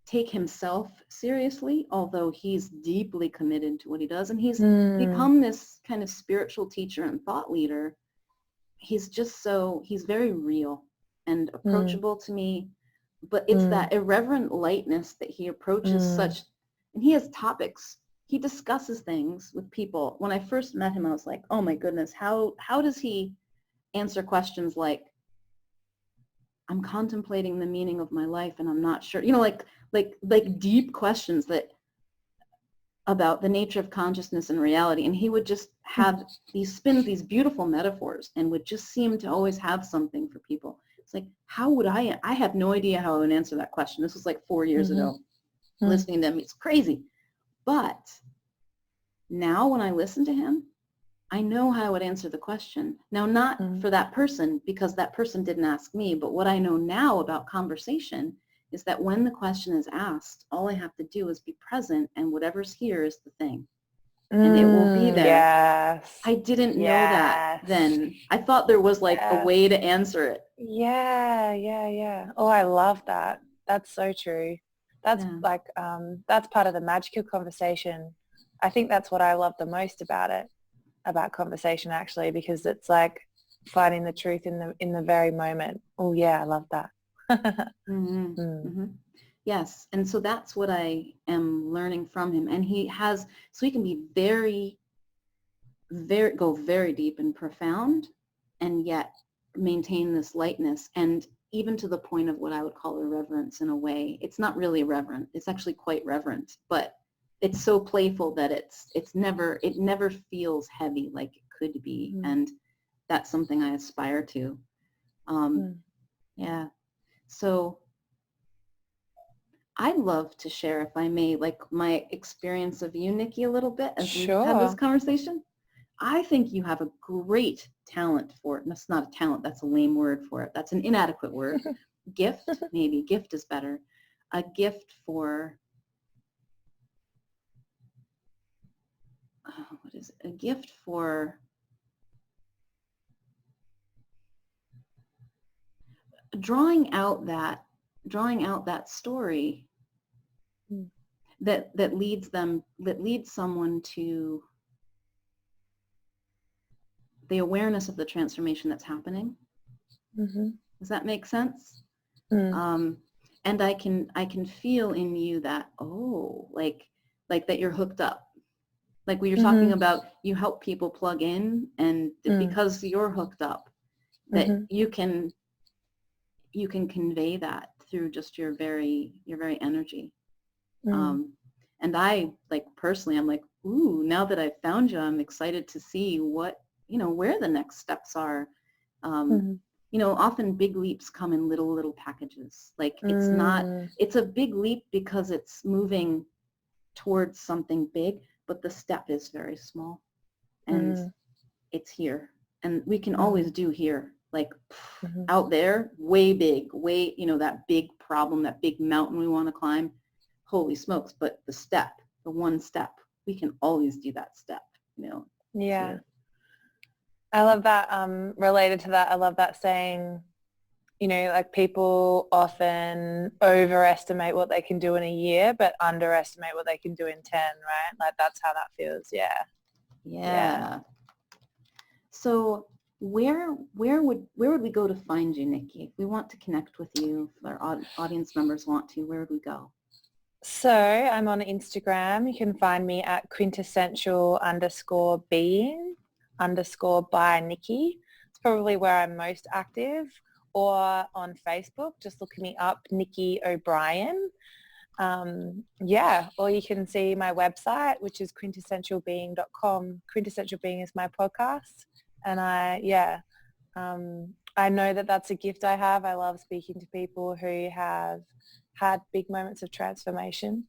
take himself seriously, although he's deeply committed to what he does. And he's become this kind of spiritual teacher and thought leader. He's very real and approachable to me, but it's that irreverent lightness that he approaches such, and he has topics. He discusses things with people. When I first met him, I was like, oh my goodness, how does he answer questions like, I'm contemplating the meaning of my life and I'm not sure, you know, like deep questions that about the nature of consciousness and reality. And he would just have these beautiful metaphors and would just seem to always have something for people. It's like, how would I have no idea how I would answer that question. This was like 4 years ago, listening to him. It's crazy. But now when I listen to him, I know how I would answer the question. Now, not for that person, because that person didn't ask me, but what I know now about conversation is that when the question is asked, all I have to do is be present, and whatever's here is the thing. And it will be there. Yes. I didn't know that then. I thought there was like a way to answer it. Yeah. Oh, I love that. That's so true. That's like, that's part of the magical conversation. I think that's what I love the most about it, about conversation actually, because it's like finding the truth in the very moment. Oh yeah, I love that. Yes, and so that's what I am learning from him. And he can be go very deep and profound, and yet maintain this lightness, and even to the point of what I would call irreverence in a way. It's not really irreverent. It's actually quite reverent, but it's so playful that it never feels heavy like it could be. And that's something I aspire to. Yeah. So I'd love to share, if I may, like my experience of you, Nikki, a little bit as we've had this conversation. I think you have a great talent for it. And that's not a talent. That's a lame word for it. That's an inadequate word. Gift, maybe. Gift is better. A gift for what is it? A gift for drawing out that story that leads someone to the awareness of the transformation that's happening. Does that make sense? And I can feel in you that, like that you're hooked up. Like when you're talking about, you help people plug in, and because you're hooked up, that you can convey that through just your very energy. And I, like, personally, I'm like, ooh, now that I've found you, I'm excited to see what, where the next steps are. Often big leaps come in little packages. Like, it's a big leap because it's moving towards something big, but the step is very small, and it's here. And we can always do here, like out there, way big, that big problem, that big mountain we want to climb. Holy smokes. But the one step, we can always do that step, Yeah. Here. I love that. Related to that, I love that saying, like, people often overestimate what they can do in a year, but underestimate what they can do in 10, right? Like, that's how that feels. Yeah. So where would we go to find you, Nikki? If we want to connect with you, if our audience members want to, where would we go? So I'm on Instagram. You can find me at quintessential_being_by Nikki. It's probably where I'm most active. Or on Facebook, just look me up, Nikki O'Brien. Or you can see my website, which is quintessentialbeing.com. Quintessential Being is my podcast. And I know that that's a gift I have. I love speaking to people who have had big moments of transformation.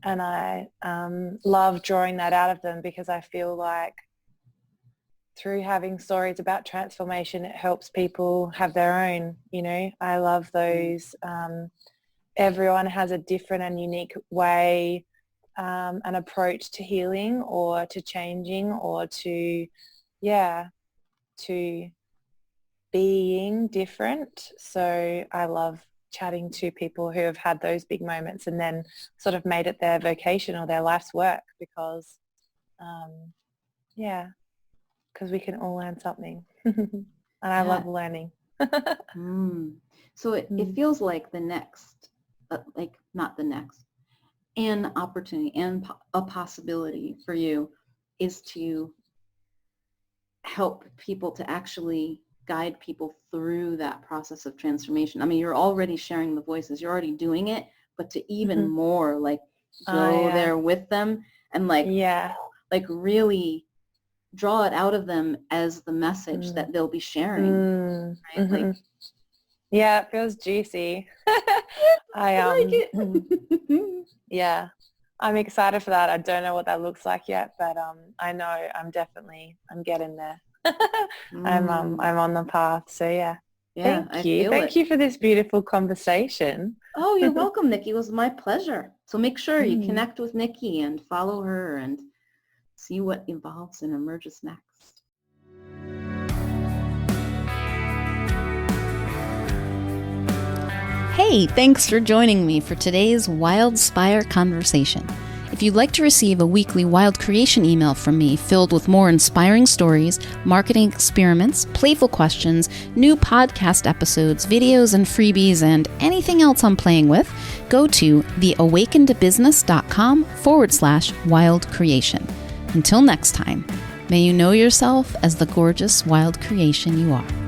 And I love drawing that out of them, because I feel like through having stories about transformation, it helps people have their own, I love those. Everyone has a different and unique way, an approach to healing or to changing or to being different. So I love chatting to people who have had those big moments and then sort of made it their vocation or their life's work, because because we can all learn something. And I love learning. So it feels like the next, an opportunity and a possibility for you is to help people, to actually guide people through that process of transformation. I mean, you're already sharing the voices, you're already doing it, but to even more go there with them and really draw it out of them as the message that they'll be sharing. Right? Yeah, it feels juicy. I like it. Yeah, I'm excited for that. I don't know what that looks like yet, but I know I'm getting there. I'm on the path. So thank you for this beautiful conversation. Oh, you're welcome, Nikki. It was my pleasure. So make sure you connect with Nikki and follow her and see what evolves and emerges next. Hey, thanks for joining me for today's Wildspire conversation. If you'd like to receive a weekly Wild Creation email from me filled with more inspiring stories, marketing experiments, playful questions, new podcast episodes, videos and freebies, and anything else I'm playing with, go to theawakenedbusiness.com/wild creation. Until next time, may you know yourself as the gorgeous wild creation you are.